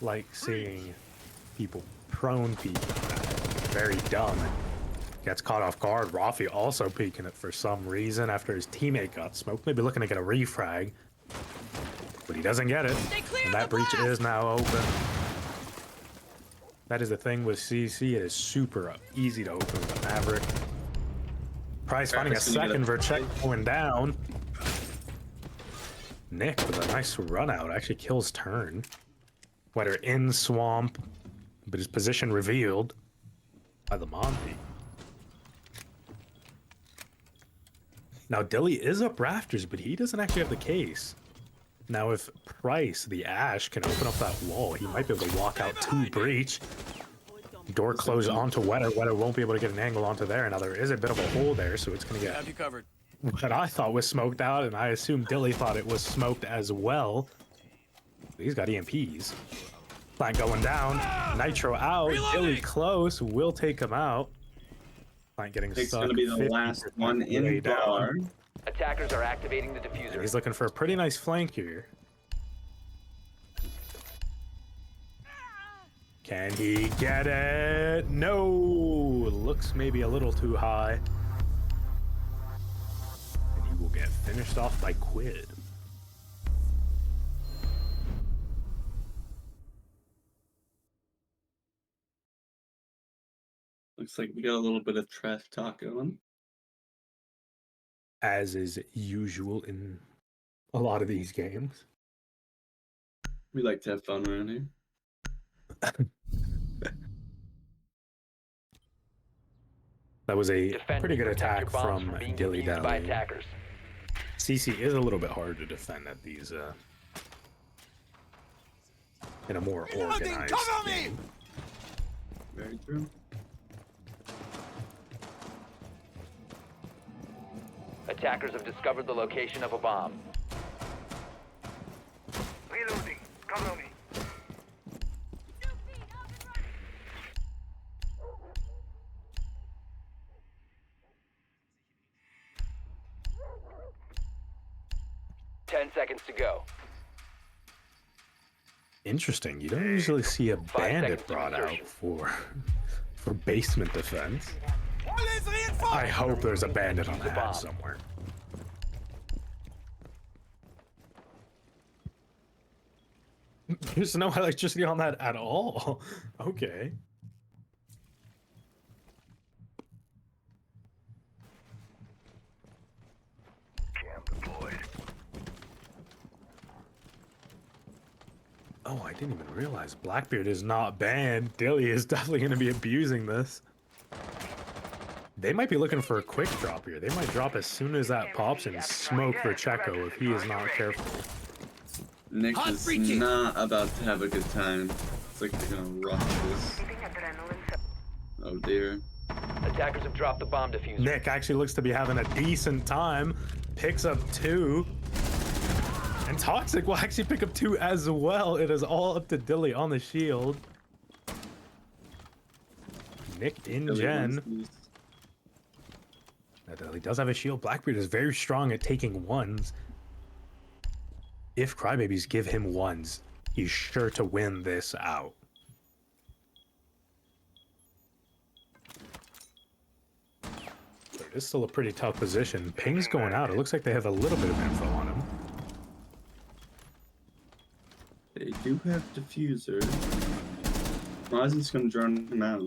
like seeing people prone peeking. Very dumb. Gets caught off guard. Rafi also peeking it for some reason after his teammate got smoked. Maybe looking to get a refrag. But he doesn't get it. Stay clear And of that the breach blast! is now open. That is the thing with CC. It is super easy to open with the Maverick. Price finding a Maverick's gonna second. get a- Vercheck going down. Nick with a nice run out. Actually kills turn. Wetter in swamp. But his position revealed by the Monty. Now Dilly is up rafters, but he doesn't actually have the case. Now if Price, the Ash, can open up that wall, he might be able to walk out to breach. Door closed onto Wetter. Wetter won't be able to get an angle onto there. Now there is a bit of a hole there, so it's going to get Have you covered? what I thought was smoked out, and I assume Dilly thought it was smoked as well. He's got EMPs. Plant going down. Nitro out. Dilly close. Will take him out. Plant getting It's stuck. gonna be the 50% last one way in down. bar. Attackers are activating the And diffuser. he's looking for a pretty nice flank here. Can he get it? No! Looks maybe a little too high. And he will get finished off by Quid. Looks like we got a little bit of trash talk going. As is usual in a lot of these games. We like to have fun around here. That was a Defenders, pretty good protect your attack bombs from being defused by DillyDallying. attackers. CC is a little bit hard to defend at these, in a more organized Cover me! game. Very true. Attackers have discovered the location of a bomb. Reloading. Cover me. Ten seconds to go. Interesting. You don't usually see a bandit seconds to brought out insertion. for basement defense. Let's reinforce! I hope there's a bandit on the bomb. hat somewhere. There's no electricity on that at all. Okay. Cam deployed. Oh, I didn't even realize Blackbeard is not banned. Dilly is definitely going to be abusing this. They might be looking for a quick drop here. They might drop as soon as that pops and smoke for Checo if he is not careful. Nick Hot is free kick. not about to have a good time. It's like they're gonna rush this. Keeping adrenaline. Oh dear. Attackers have dropped the bomb diffuser. Nick actually looks to be having a decent time. Picks up 2. And Toxic will actually pick up 2 as well. It is all up to Dilly on the shield. Nick in Billy gen. wins these. He does have a shield. Blackbeard is very strong at taking ones. If Crybabies give him ones, he's sure to win this out. But it is still a pretty tough position. Ping's going out. It looks like they have a little bit of info on him. They do have diffuser. Mozzie's gonna drone him out.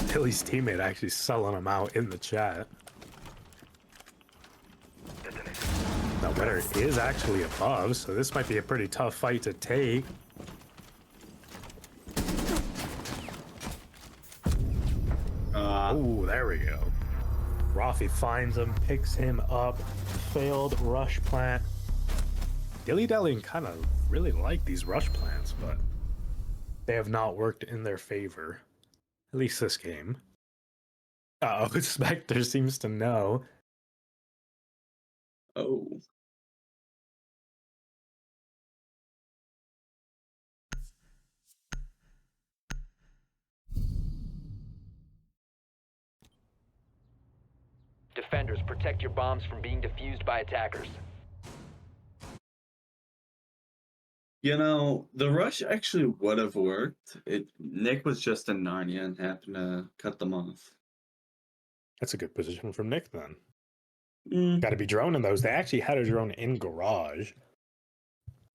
Dilly's teammate actually selling him out in the chat. The winner is actually above, so this might be a pretty tough fight to take. Oh, there we go. Rafi finds him, picks him up, failed rush plant. DillyDallying kind of really like these rush plants, but they have not worked in their favor. At least this game. Oh, Spectre seems to know. Oh. Defenders, protect your bombs from being defused by attackers. You know, the rush actually would have worked. Nick was just in Narnia and happened to cut them off. That's a good position from Nick then. Got to be droning those. They actually had a drone in garage.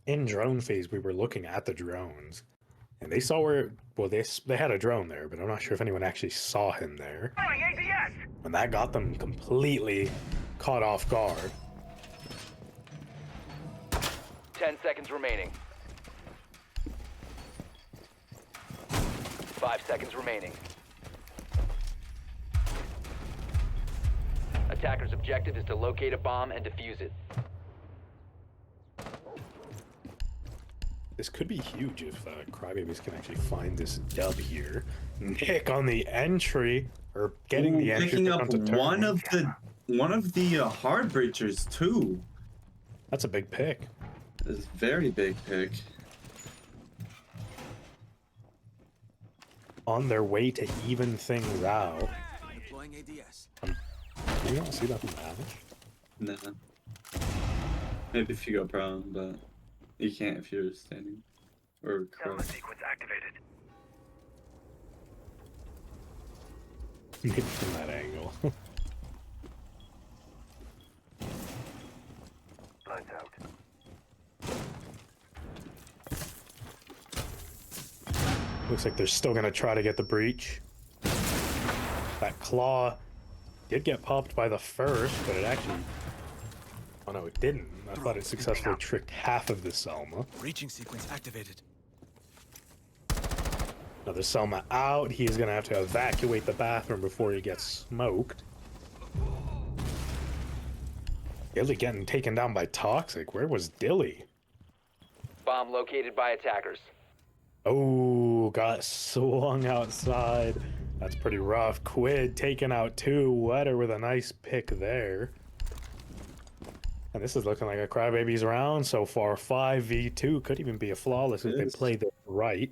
In drone phase, we were looking at the drones, and they saw where. Well, they had a drone there, but I'm not sure if anyone actually saw him there. And that got them completely caught off guard. 10 seconds remaining. 5 seconds remaining. Attacker's objective is to locate a bomb and defuse it. This could be huge if Crybabies can actually find this dub here. Nick on the entry, or getting the entry. Picking up one of the hard breachers too. That's a big pick. It's a very big pick. On their way to even things out. Deploying ADS. Do you not see that damage? Nah. Maybe if you go prone, but you can't if you're standing or cross. Sequence activated. Maybe from that angle. Lights out. Looks like they're still gonna try to get the breach. That claw did get popped by the first, but it actually... Oh no, it didn't. I thought it successfully tricked half of the Selma. Breaching sequence activated. Another Selma out. He's gonna have to evacuate the bathroom before he gets smoked. Dilly getting taken down by Toxic. Where was Dilly? Bomb located by attackers. Oh, got swung outside. That's pretty rough. Quid taking out two. Wetter with a nice pick there. And this is looking like a Crybabies round so far. 5v2. Could even be a flawless if they play this right.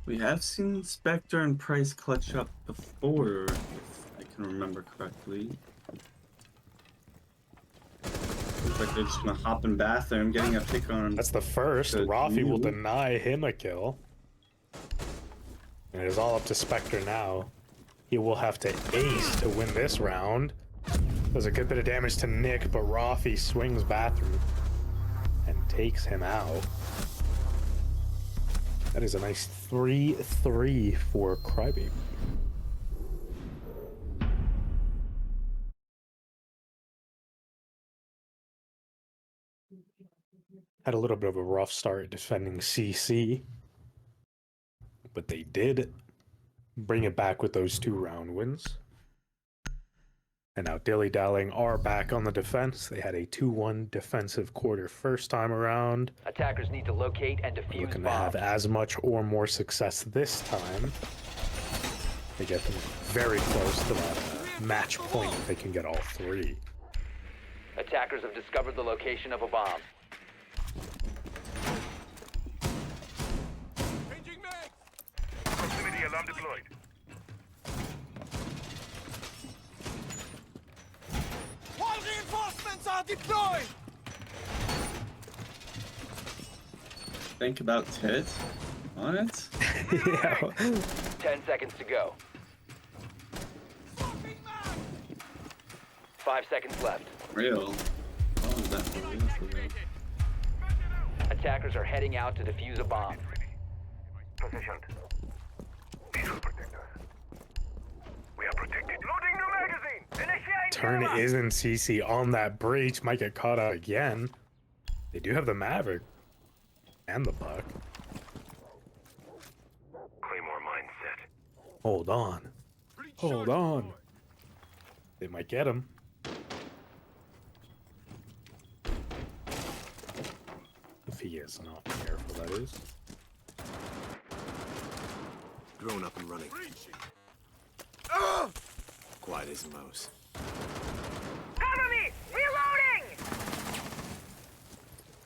We have seen Spectre and Price clutch up before, if I can remember correctly. Looks like they're just gonna hop in bathroom, getting a pick on. That's the first. Rafi will deny him a kill. And it is all up to Spectre now. He will have to ace to win this round. Does a good bit of damage to Nick, but Rafi swings bathroom and takes him out. That is a nice 3-3 for Crybaby. Had a little bit of a rough start defending CC, but they did bring it back with those 2 round wins. And now DillyDallying are back on the defense. They had a 2-1 defensive quarter first time around. Attackers need to locate and defuse Looking to bombs. have as much or more success this time. They get them very close to that match point if they can get all three. Attackers have discovered the location of a bomb. Proximity alarm deployed. All reinforcements are deployed! Think about tit on it. Yeah. 10 seconds to go. 5 seconds left. Real. Oh, is that for real? For real? Attackers are heading out to defuse a bomb. Positioned. These will protect us. We are protected. Loading new magazine. Initiate. Turn isn't CC on that breach. Might get caught out again. They do have the Maverick and the Buck. Claymore mindset. Hold on. Hold on. They might get him. If he is not careful, that is. Grown up and running. Quiet as a mouse. Cover me! Reloading!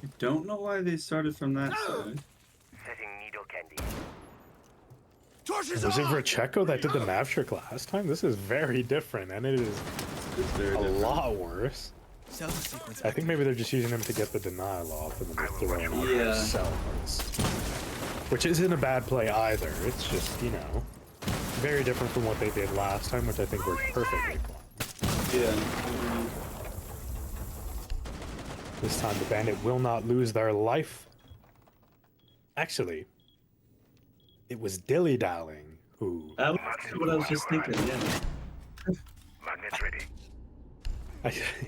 I don't know why they started from that side. Setting needle candy. Torches Was it Vercheco that did the Mav trick last time? This is very different, and it is It's very a different. lot worse. Stealth sequence I think maybe they're just using him to get the denial off, and then they're throwing out Yeah. themselves. Which isn't a bad play either. It's just, you know, very different from what they did last time, which I think worked perfectly for them. Yeah. This time the bandit will not lose their life. Actually, it was DillyDallying who... That's what I was just thinking, yeah. Magnets ready.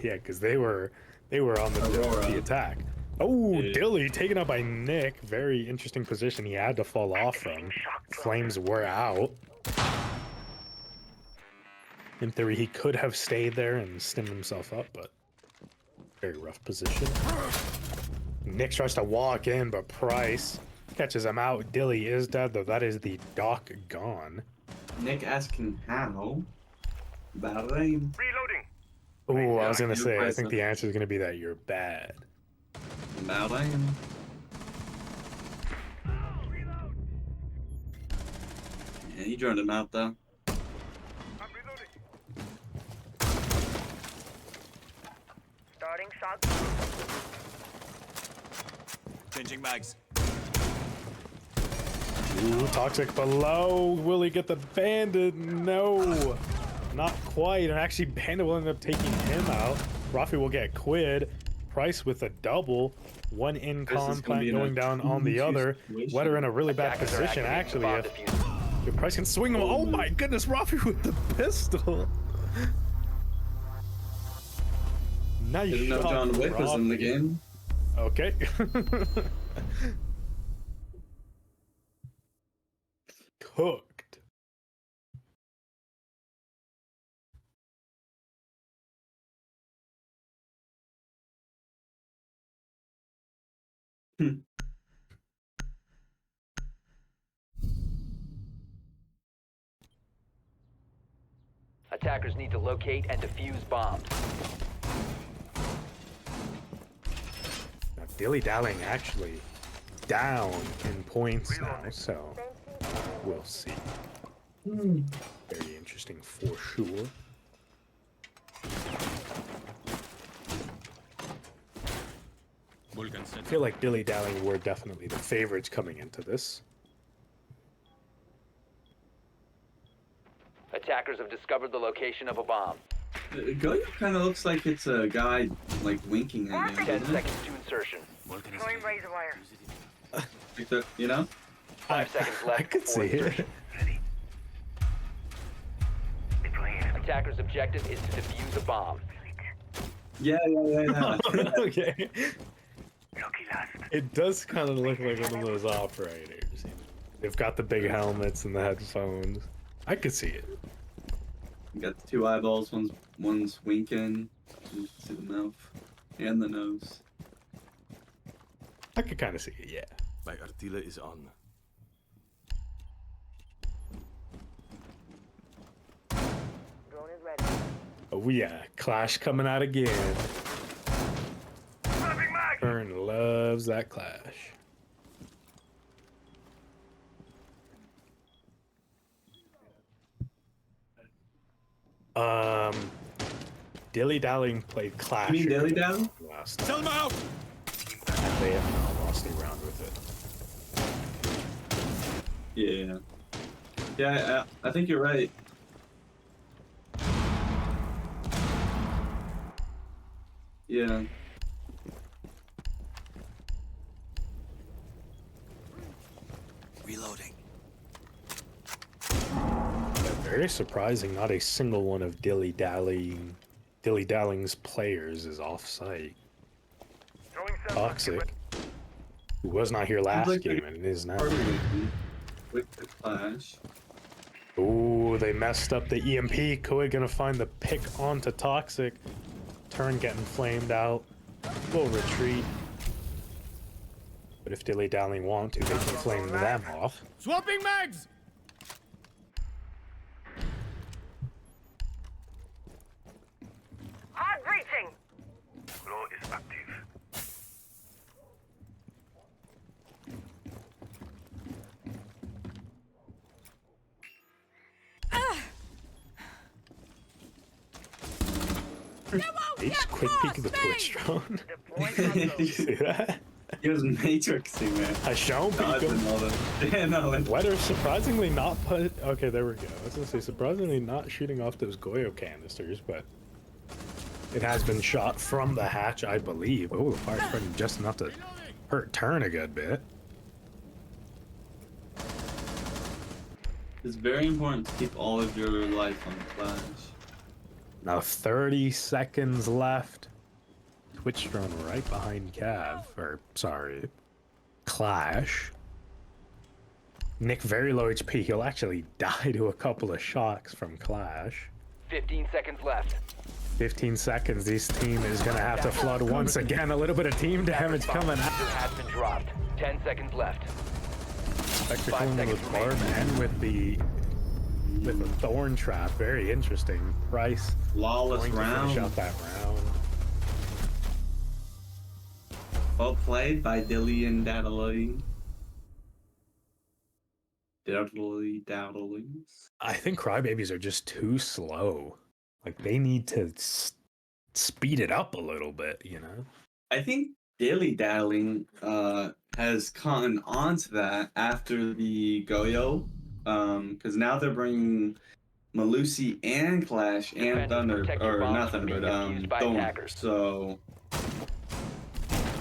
yeah, because they were on Aurora. the attack. Oh, Yeah. Dilly taken out by Nick. Very interesting position he had to fall off from. Flames were out. In theory, he could have stayed there and stemmed himself up, but very rough position. Nick tries to walk in, but Price catches him out. Dilly is dead, though. That is the Doc gone. Nick asking how? About aim. Reloading. Oh, I was gonna you're say, I Price, think huh? the answer is gonna be that you're bad. About aim. Yeah, you drowned him out though. I'm reloading. Starting shot. Changing mags. Ooh, Toxic below. Will he get the Bandit? No. Not quite. And actually, Bandit will end up taking him out. Rafi will get Quid. Price with a double. One in This is con gonna plant be in a going down on the 2-2 other. situation. Wetter in a really bad Attackers are position, activating actually. the bomb diffuser. If Price can swing him. Oh my goodness, Rafi with the pistol. Nice Didn't know shot, John Wick was in the Rafi. game. Okay. Cooked. Attackers need to locate and defuse bombs. Now, DillyDallying actually down in points now, so we'll see. Very interesting for sure. I feel like DillyDallying were definitely the favorites coming into this. Attackers have discovered the location of a bomb. Goyo kind of looks like it's a guy like winking at you. 10 doesn't it? seconds to insertion. Deploying razor wire. Like the, you know? 5 seconds left I could before see it. insertion. Ready. Deploying enemy. Attackers' objective is to defuse a bomb. Yeah. Okay. Lucky last. It does kind of look like one of those operators. They've got the big helmets and the headphones. I could see it. You got the two eyeballs. One's winking. You can see the mouth and the nose. I could kind of see it, yeah. My artilla is on. Oh yeah, Clash coming out again. Snapping mag! Ern loves that Clash. DillyDallying played Clash. You mean again DillyDally? last Tell time, them out! and they have not lost a round with it. Yeah. Yeah, I think you're right. Yeah. Reloading. Yeah, very surprising. Not a single one of DillyDalling's players is off-site. Throwing sensor. Toxic, who was not here last like game and is now. With the Clash. Ooh, they messed up the EMP. Koi gonna find the pick onto Toxic. Turn getting flamed out. We'll retreat. But if DillyDallying want to, they can flame them off. Swapping mags! Hard breaching! Glow is active. They just quick peek the Twitch drone. Deploying You see that? He was matrixing, man. Hashown peek Dodging him. all the... Yeah, no, it's... Weather surprisingly not put. Okay, there we go. I was gonna say surprisingly not shooting off those Goyo canisters, but it has been shot from the hatch, I believe. Oh, the fire spreading just enough to hurt Turn a good bit. It's very important to keep all of your life on Clash. Now 30 seconds left. Twitch drone right behind Cav, or sorry, Clash. Nick very low HP. He'll actually die to a couple of shocks from Clash. 15 seconds left. 15 seconds. This team is gonna have to flood once again. A little bit of team damage coming out. Has been dropped. 10 seconds left. Spectre 5 coming seconds with Barb and with the Thorn Trap. Very interesting. Price Flawless going to finish round. out that round. Well played by Dilly and DillyDallying. DillyDallying. I think Crybabies are just too slow. Like they need to speed it up a little bit, you know? I think DillyDallying has caught on to that after the Goyo, because now they're bringing Malusi and Clash and Defenders Thunder, protect your or bombs not from Thunder, being but defused by Thorn. attackers. So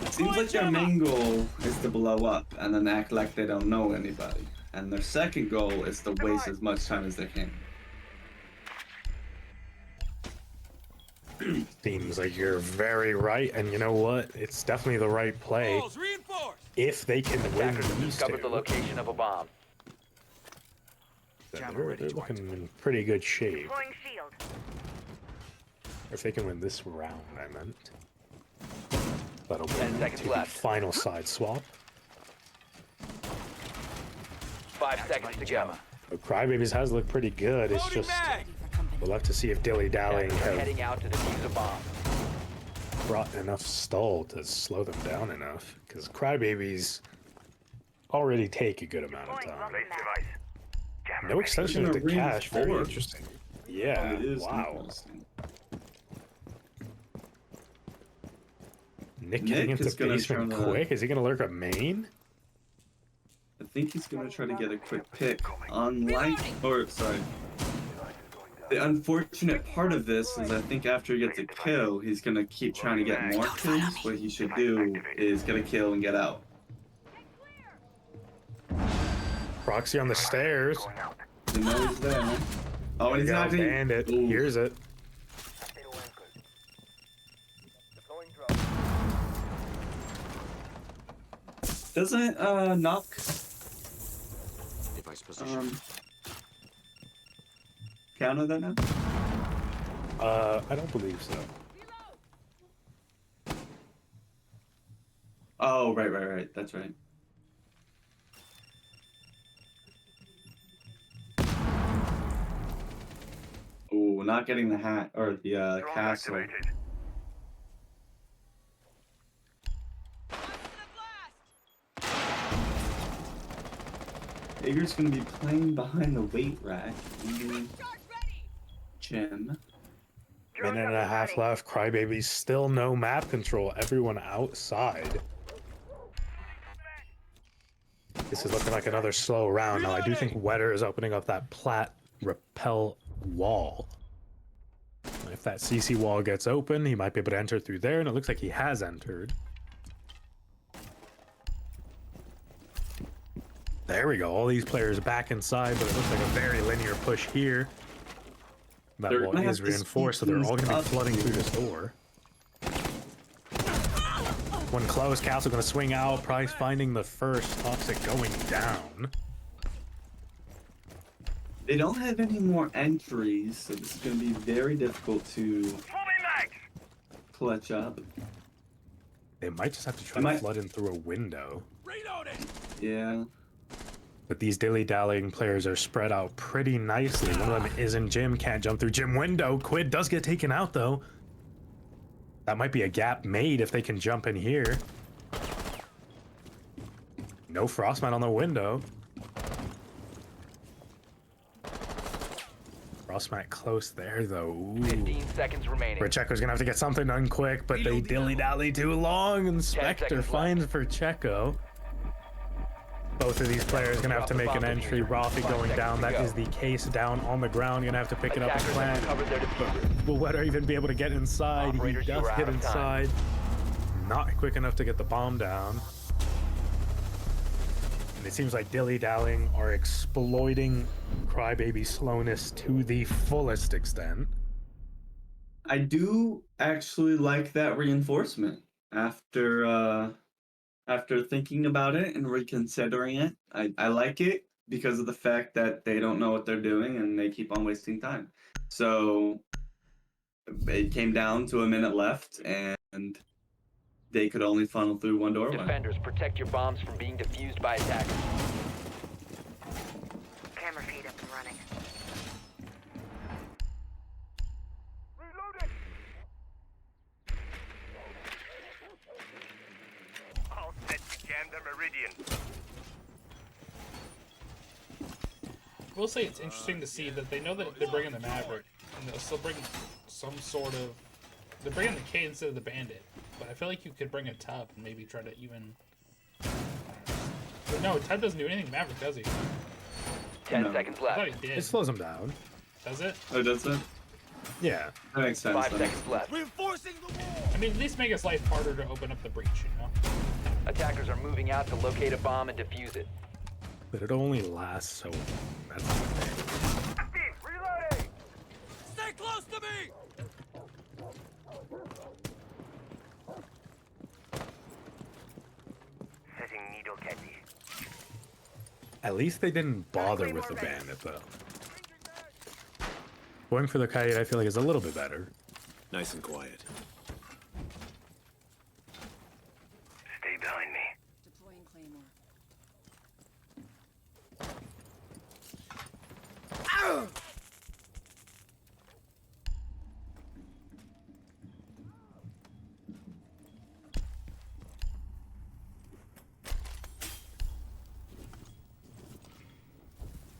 it seems like their main goal is to blow up and then act like they don't know anybody, and their second goal is to waste as much time as they can. Seems like you're very right, and you know what? It's definitely the right play Walls reinforced! if they can win Attackers have these discovered the two. location of a bomb. Then they're looking in pretty good shape. Deploying shield. If they can win this round, I meant. That'll 10 be seconds to the left. final side swap. 5 seconds to go. But Crybabies has looked pretty good. It's Loading just mag! we'll have to see if DillyDallying Attackers are have heading out to defuse a bomb. brought enough stall to slow them down enough. Because Crybabies already take a good amount of time. Place device. Jammer No ready. extension Even of a the cache. Very reinforced. interesting. Yeah. It is Wow. interesting. Nick Nick getting into is gonna basement try to- quick. Is he gonna lurk a main? I think he's gonna try to get a quick pick. Unlike, or sorry, the unfortunate part of this is I think after he gets a kill, he's gonna keep trying to get more kills. What he should do is get a kill and get out. Proxy on the stairs. Going out. You know he's there. Oh, and he's Yeah, not even. Bandit. Ooh. Here's it. Torpedo anchored. Deploying drone. Doesn't knock Device position. counter that now? I don't believe so. Oh, right. That's right. Oh, not getting the hat or the Drone castle. activated. Jaeger's gonna be playing behind the weight rack. Gym. Minute and a half left. Crybaby's still no map control. Everyone outside. This is looking like another slow round. Now, I do think Wetter is opening up that plat repel wall. If that CC wall gets open, he might be able to enter through there, and it looks like he has entered. There we go. All these players back inside, but it looks like a very linear push here. That They're wall gonna is have to reinforced, so speed they're all things going to be up flooding here. through this door. One close, Castle going to swing out. Price finding the first. Toxic going down. They don't have any more entries, so this is gonna be very difficult to Fully max. clutch up. They might just have to try They to might- flood in through a window. Reloading. Yeah. But these dilly-dallying players are spread out pretty nicely. One of them is in Jim, can't jump through Jim window. Quid does get taken out, though. That might be a gap made if they can jump in here. No Frostman on the window. Frostman close there, though. Ooh. 15 seconds remaining. Checo's gonna have to get something done quick, but they dilly-dally too long, and Spectre seconds finds for Checo. Both of these players gonna have to make an entry. Rafi going down. That is the case down on the ground. Gonna have to pick it up and Attackers plant. have recovered their diffuser. Will Wetter even be able to get inside? Operators, He you does are get out of time. inside. Not quick enough to get the bomb down. And it seems like dilly-dallying are exploiting Crybaby slowness to the fullest extent. I do actually like that reinforcement. After thinking about it and reconsidering it, I like it because of the fact that they don't know what they're doing and they keep on wasting time. So it came down to a minute left and they could only funnel through one doorway. Defenders, protect your bombs from being defused by attackers. Camera feed up and running. Reloading. All set to jam the meridian. I will say it's interesting to see that they know that they're bringing the Maverick, and they'll still bring some sort of. They're bringing the K instead of the Bandit, but I feel like you could bring a Tub and maybe try to even. But no, Tub doesn't do anything to Maverick, does he? 10 No. seconds I thought left. he It did. slows him down. Does it? Oh, does it? Yeah. That makes sense. 5 then. seconds left. Reinforcing the wall. I mean, at least make his life harder to open up the breach, you know? Attackers are moving out to locate a bomb and defuse it. But it only lasts so long. That's the thing. Reloading. Stay close to me. Setting needle candy. At least they didn't bother with the Bandit, though. Going for the Kite, I feel like, is a little bit better. Nice and quiet. Stay behind me. Deploying Claymore.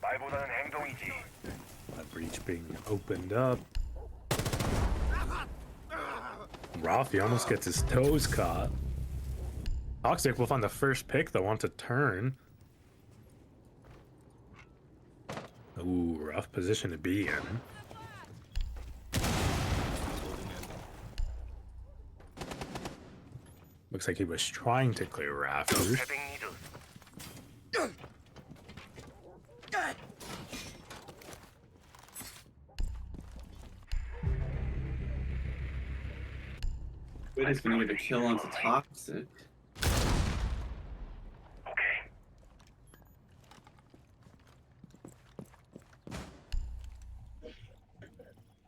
말보다는 행동이지. That breach being opened up. Rafi almost gets his toes caught. Toxic will find the first pick, though, on to turn. Ooh, rough position to be in. Looks like he was trying to clear rafters. Prepping needles. Wait, he's gonna get a kill onto Toxic. Okay.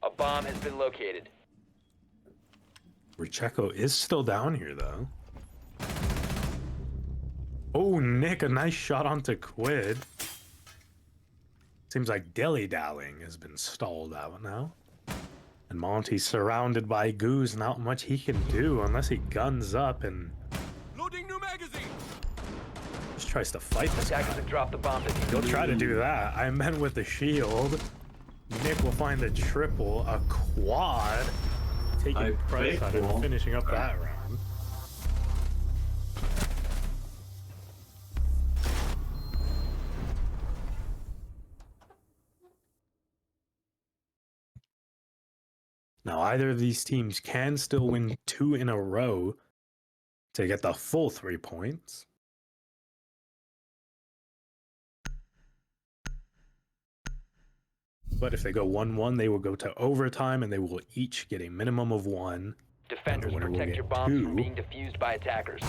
A bomb has been located. Checo is still down here, though. Oh, Nick, a nice shot onto Quid. Seems like dilly-dallying has been stalled out now. And Monty's surrounded by goos, not much he can do unless he guns up and Loading new magazine. just tries to fight this Attackers guy. have dropped the bomb to He'll try to do that. I meant with the shield. Nick will find the triple, a quad, taking price on him, finishing up that round. Now, either of these teams can still win 2 in a row to get the full 3 points. But if they go 1-1, they will go to overtime and they will each get a minimum of 1. Defenders, winner will protect get your bombs 2. from being defused by attackers.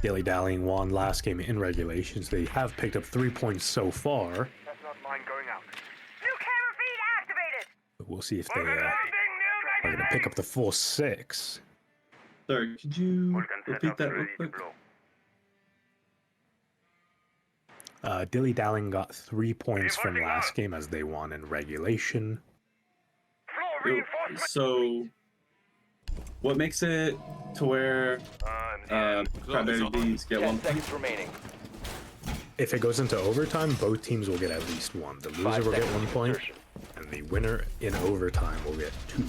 DillyDallying won last game in regulation, so they have picked up 3 points so far. That's not mine going out. New camera feed activated. But we'll see if they Loading new are going to magazine. pick up the full 6. Sorry, could you Vulcan repeat setups that real ready to quick? blow. DillyDallying got 3 points from Revolting last out. game as they won in regulation. Floor Yo, reinforcement. So, what makes it to where Crybaby Bees get 10 1 point? seconds remaining. If it goes into overtime, both teams will get at least 1. The 5 loser will get seconds 1 to point, insertion. and the winner in overtime will get 2.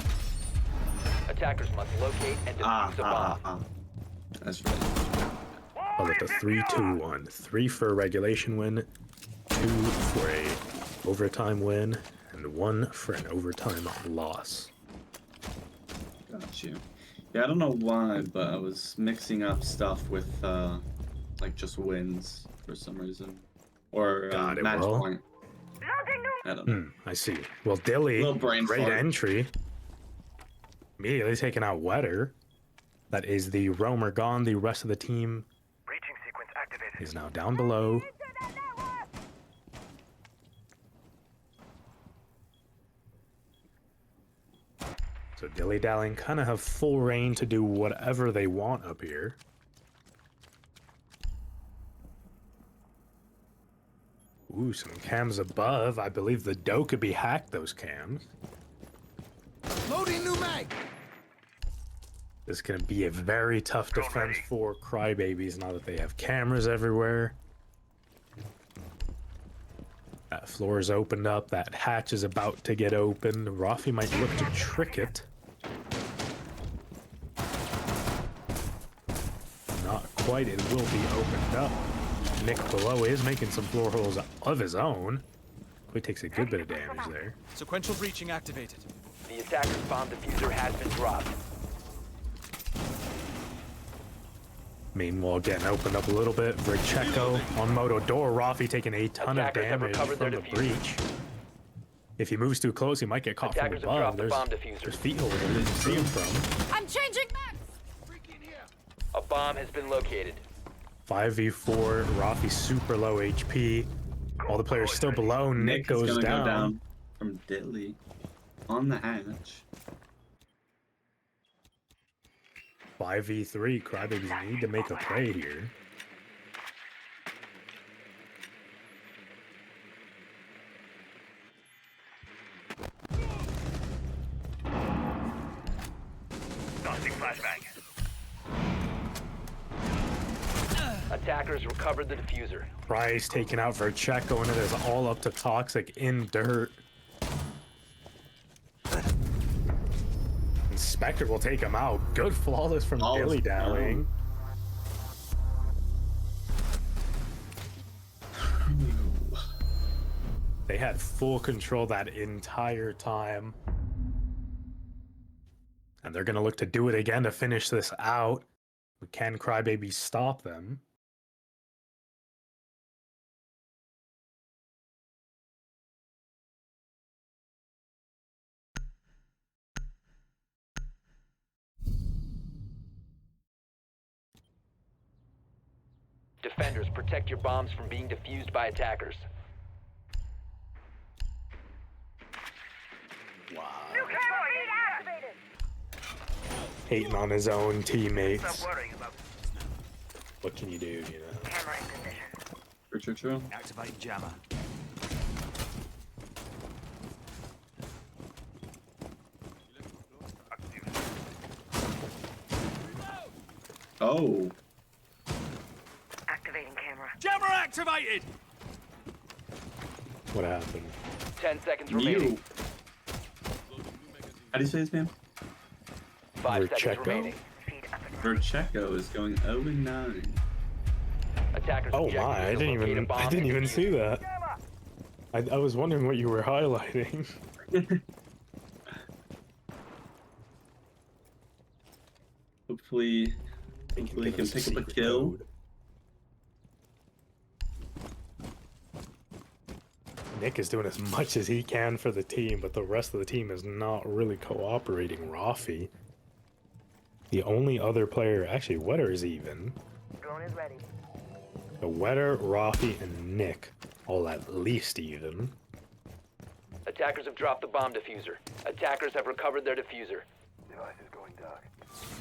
Attackers must locate and defuse a bomb. That's right. I'll get the 3-2-1. 3 for a regulation win, 2 for a overtime win, and 1 for an overtime loss. Got you. Yeah, I don't know why, but I was mixing up stuff with like just wins for some reason, or Got it, match well. point. Loading new. I don't know. I see. Well, Dilly, Little brain great fart. entry. Immediately taking out Wetter. That is the roamer gone. The rest of the team Breaching sequence activated. is now down below. So DillyDallying kind of have full reign to do whatever they want up here. Ooh, some cams above. I believe the dough could be hacked, those cams. Loading new mag. This is going to be a very tough defense for Crybabies now that they have cameras everywhere. That floor is opened up. That hatch is about to get opened. Rafi might look to trick it. Not quite. It will be opened up. Nick below is making some floor holes of his own. He takes a good bit of damage there. Sequential breaching activated. The attacker's bomb diffuser has been dropped. Main wall getting opened up a little bit. Vercheco on Moto Door. Rafi taking a ton of Attackers have damage recovered from their the diffuser. breach. If he moves too close, he might get caught from Attackers have above. dropped the There's bomb diffuser. feet over there. Didn't see him from. I'm changing max. A bomb has been located. 5v4. Rafi super low HP. All the players still below. Nick is goes gonna down. go down from Dilly on the hatch. 5v3. Crybabies need to make a play here. Tossing flashbang. Attackers recovered the diffuser. Price taking out Vercheco, and it is all up to Toxic in dirt. Inspector will take him out. Good flawless from Flawless. DillyDallying. They had full control that entire time. And they're going to look to do it again to finish this out. But can Crybaby stop them? Defenders, protect your bombs from being defused by attackers. New camera feed activated. Hating on his own teammates. Stop worrying about What can you do, you know? Camera in position. True. Activating jammer. Oh. Activating camera. Jammer activated! What happened? 10 seconds remaining. You. How do you say his name? 5 seconds Vercheco? remaining. Feed up and running. Vercheco is going 0-9. Attackers Oh objective my! is to locate a bomb I didn't and even defuse see it. that. I was wondering what you were highlighting. Hopefully he give can us pick up a secret kill. code. Nick is doing as much as he can for the team, but the rest of the team is not really cooperating. Rafi, the only other player, actually, Wetter is even. Drone is ready. The Wetter, Rafi, and Nick, all at least even. Attackers have dropped the bomb diffuser. Attackers have recovered their diffuser. Device is going dark.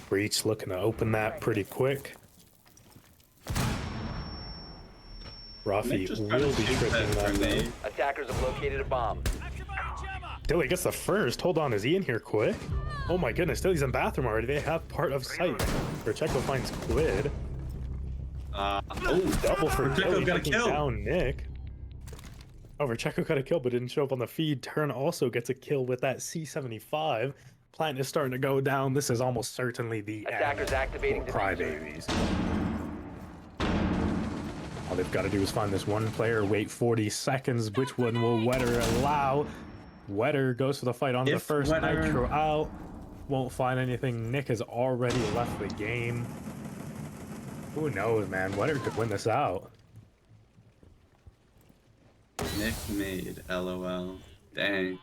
Breach looking to open that pretty quick. Rafi Just trying will to be shoot tripping that that grenade. though. Attackers have located a bomb. Activating jammer! Dilly gets the first. Hold on, is he in here quick? Oh my goodness, Dilly's in bathroom already. They have part of sight. Vercheco finds Quid. Oh, Double for Vercheco Dilly, got a taking kill. down Nick. Oh, Vercheco got a kill, but didn't show up on the feed. Turn also gets a kill with that C75. Plant is starting to go down. This is almost certainly the Attackers end activating for diffuser. Crybabies. All they've got to do is find this one player, wait 40 seconds. Which one will Wetter allow? Wetter goes for the fight onto the If first Wetter- nitro out. Won't find anything. Nick has already left the game. Who knows, man? Wetter could win this out. Nick made LOL. Dang.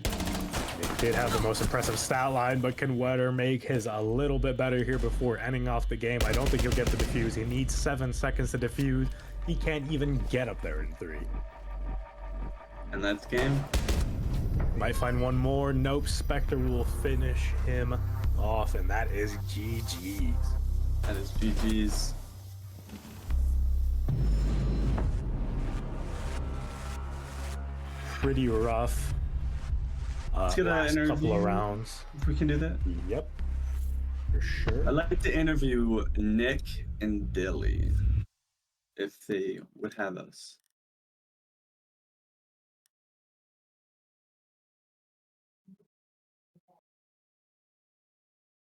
Nick did have the most impressive stat line, but can Wetter make his a little bit better here before ending off the game? I don't think he'll get the defuse. He needs 7 seconds to defuse. He can't even get up there in 3. And that's game. Might find one more. Nope. Spectre will finish him off, and that is GG's. That is GG's. Pretty rough. Let's get an Last couple interview. of rounds. If we can do that. Yep. For sure. I'd like to interview Nick and Dilly. If they would have us.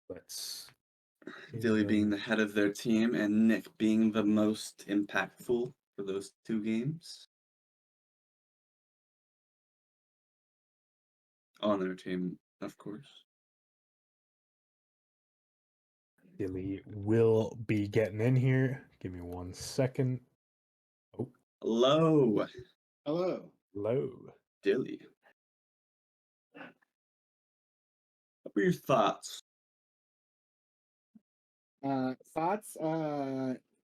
Let's. Dilly being the head of their team and Nick being the most impactful for those 2 games. On their team, of course. Dilly will be getting in here. Give me 1 second. Hello, Hello. Low. Dilly. What were your thoughts? Thoughts?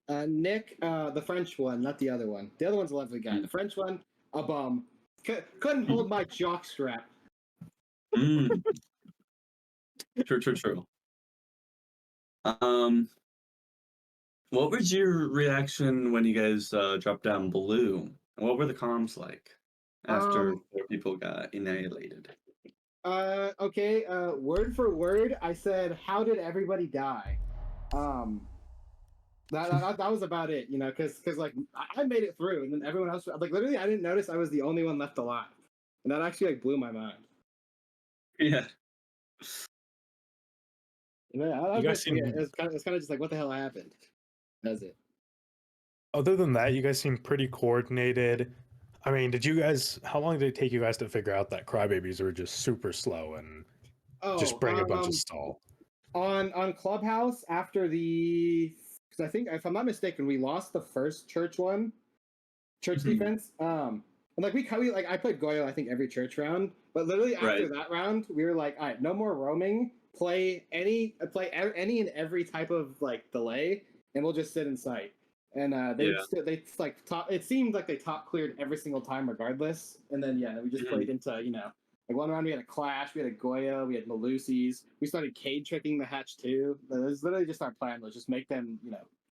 Nick, the French one, not the other one. The other one's a lovely guy. The French one, a bum. Couldn't hold my jock strap. Mm. True. What was your reaction when you guys dropped down blue? And what were the comms like after their people got annihilated? Okay, word for word, I said, how did everybody die? That was about it, you know, because like I made it through, and then everyone else, like literally, I didn't notice I was the only one left alive, and that actually like blew my mind. Yeah. Yeah, You guys seem- it's kind of just like, what the hell happened? That's it. Other than that, you guys seem pretty coordinated. I mean, how long did it take you guys to figure out that Crybabies were just super slow and just bring a bunch of stall? On Clubhouse after because I think, if I'm not mistaken, we lost the first church defense. And like we like I played Goyo I think every church round, but literally after that round we were like, all right, no more roaming. Play any and every type of like delay, and we'll just sit in sight. And they like top. It seemed like they top cleared every single time, regardless. And then we just played into like one round we had a Clash, we had a Goya, we had Malusi's. We started Cade tricking the hatch too. It was literally just our plan was just make them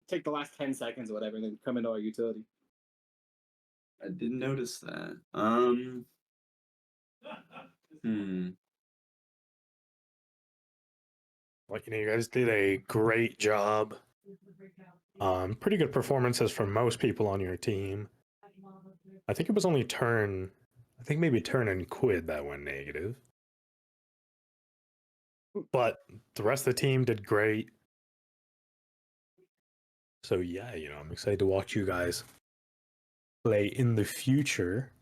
take the last 10 seconds or whatever, and then come into our utility. I didn't notice that. Like, you guys did a great job. Pretty good performances from most people on your team. I think it was only Turn. I think maybe Turn and Quid that went negative. But the rest of the team did great. So yeah, I'm excited to watch you guys play in the future.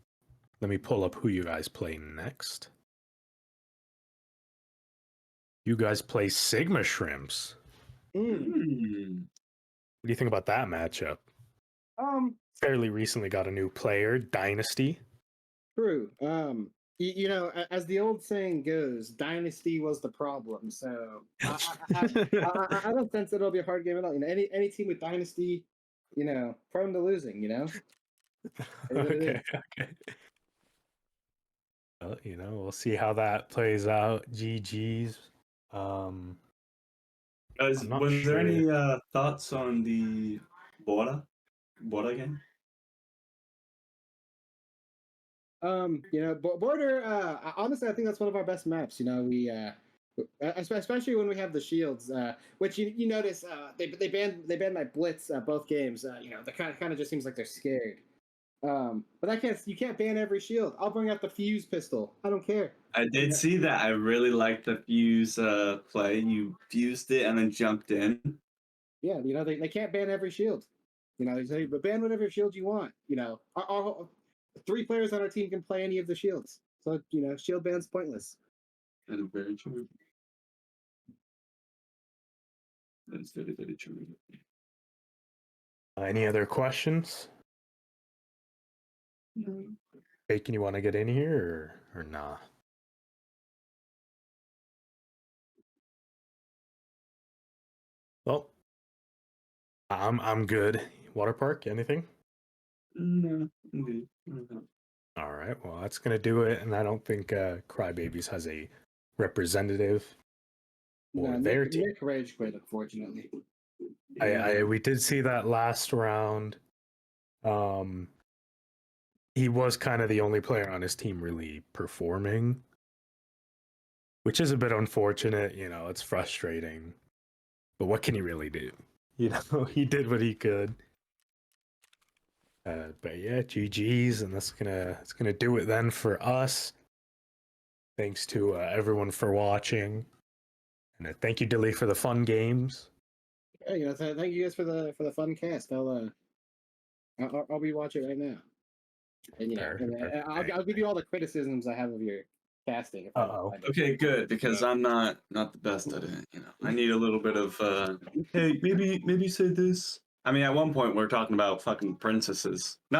Let me pull up who you guys play next. You guys play Sigma Shrimps. What do you think about that matchup? Fairly recently got a new player, Dynasty. True. As the old saying goes, Dynasty was the problem. So I don't sense it'll be a hard game at all. Any team with Dynasty, prone to losing. Okay. Well, we'll see how that plays out. GG's. Guys, was there any thoughts on the Bora game? Border. Honestly, I think that's one of our best maps. We especially when we have the shields, which you notice they banned my blitz both games. The kind of just seems like they're scared. But you can't ban every shield. I'll bring out the fuse pistol. I don't care. I did see that. I really liked the fuse play. You fused it and then jumped in. Yeah, they can't ban every shield. They say, but ban whatever shield you want. Our 3 players on our team can play any of the shields. So shield ban's pointless. That is very true. That's very, very true. Any other questions? No. Bacon, you want to get in here or nah? Well, I'm good. Water park, anything? No, indeed. All right, well, that's gonna do it, and I don't think Crybabies has a representative for their team. Nick rage quit, unfortunately. We did see that last round. He was kind of the only player on his team really performing, which is a bit unfortunate. It's frustrating, but what can he really do? He did what he could. But yeah, GG's, and that's gonna do it then for us. Thanks to everyone for watching, and thank you, Dilly, for the fun games. Yeah, thank you guys for the fun cast. I'll be watching right now, and I'll give you all the criticisms I have of your casting. Okay, good, because I'm not the best at it. I need a little bit of hey, maybe say this. I mean, at one point we are talking about fucking princesses. Not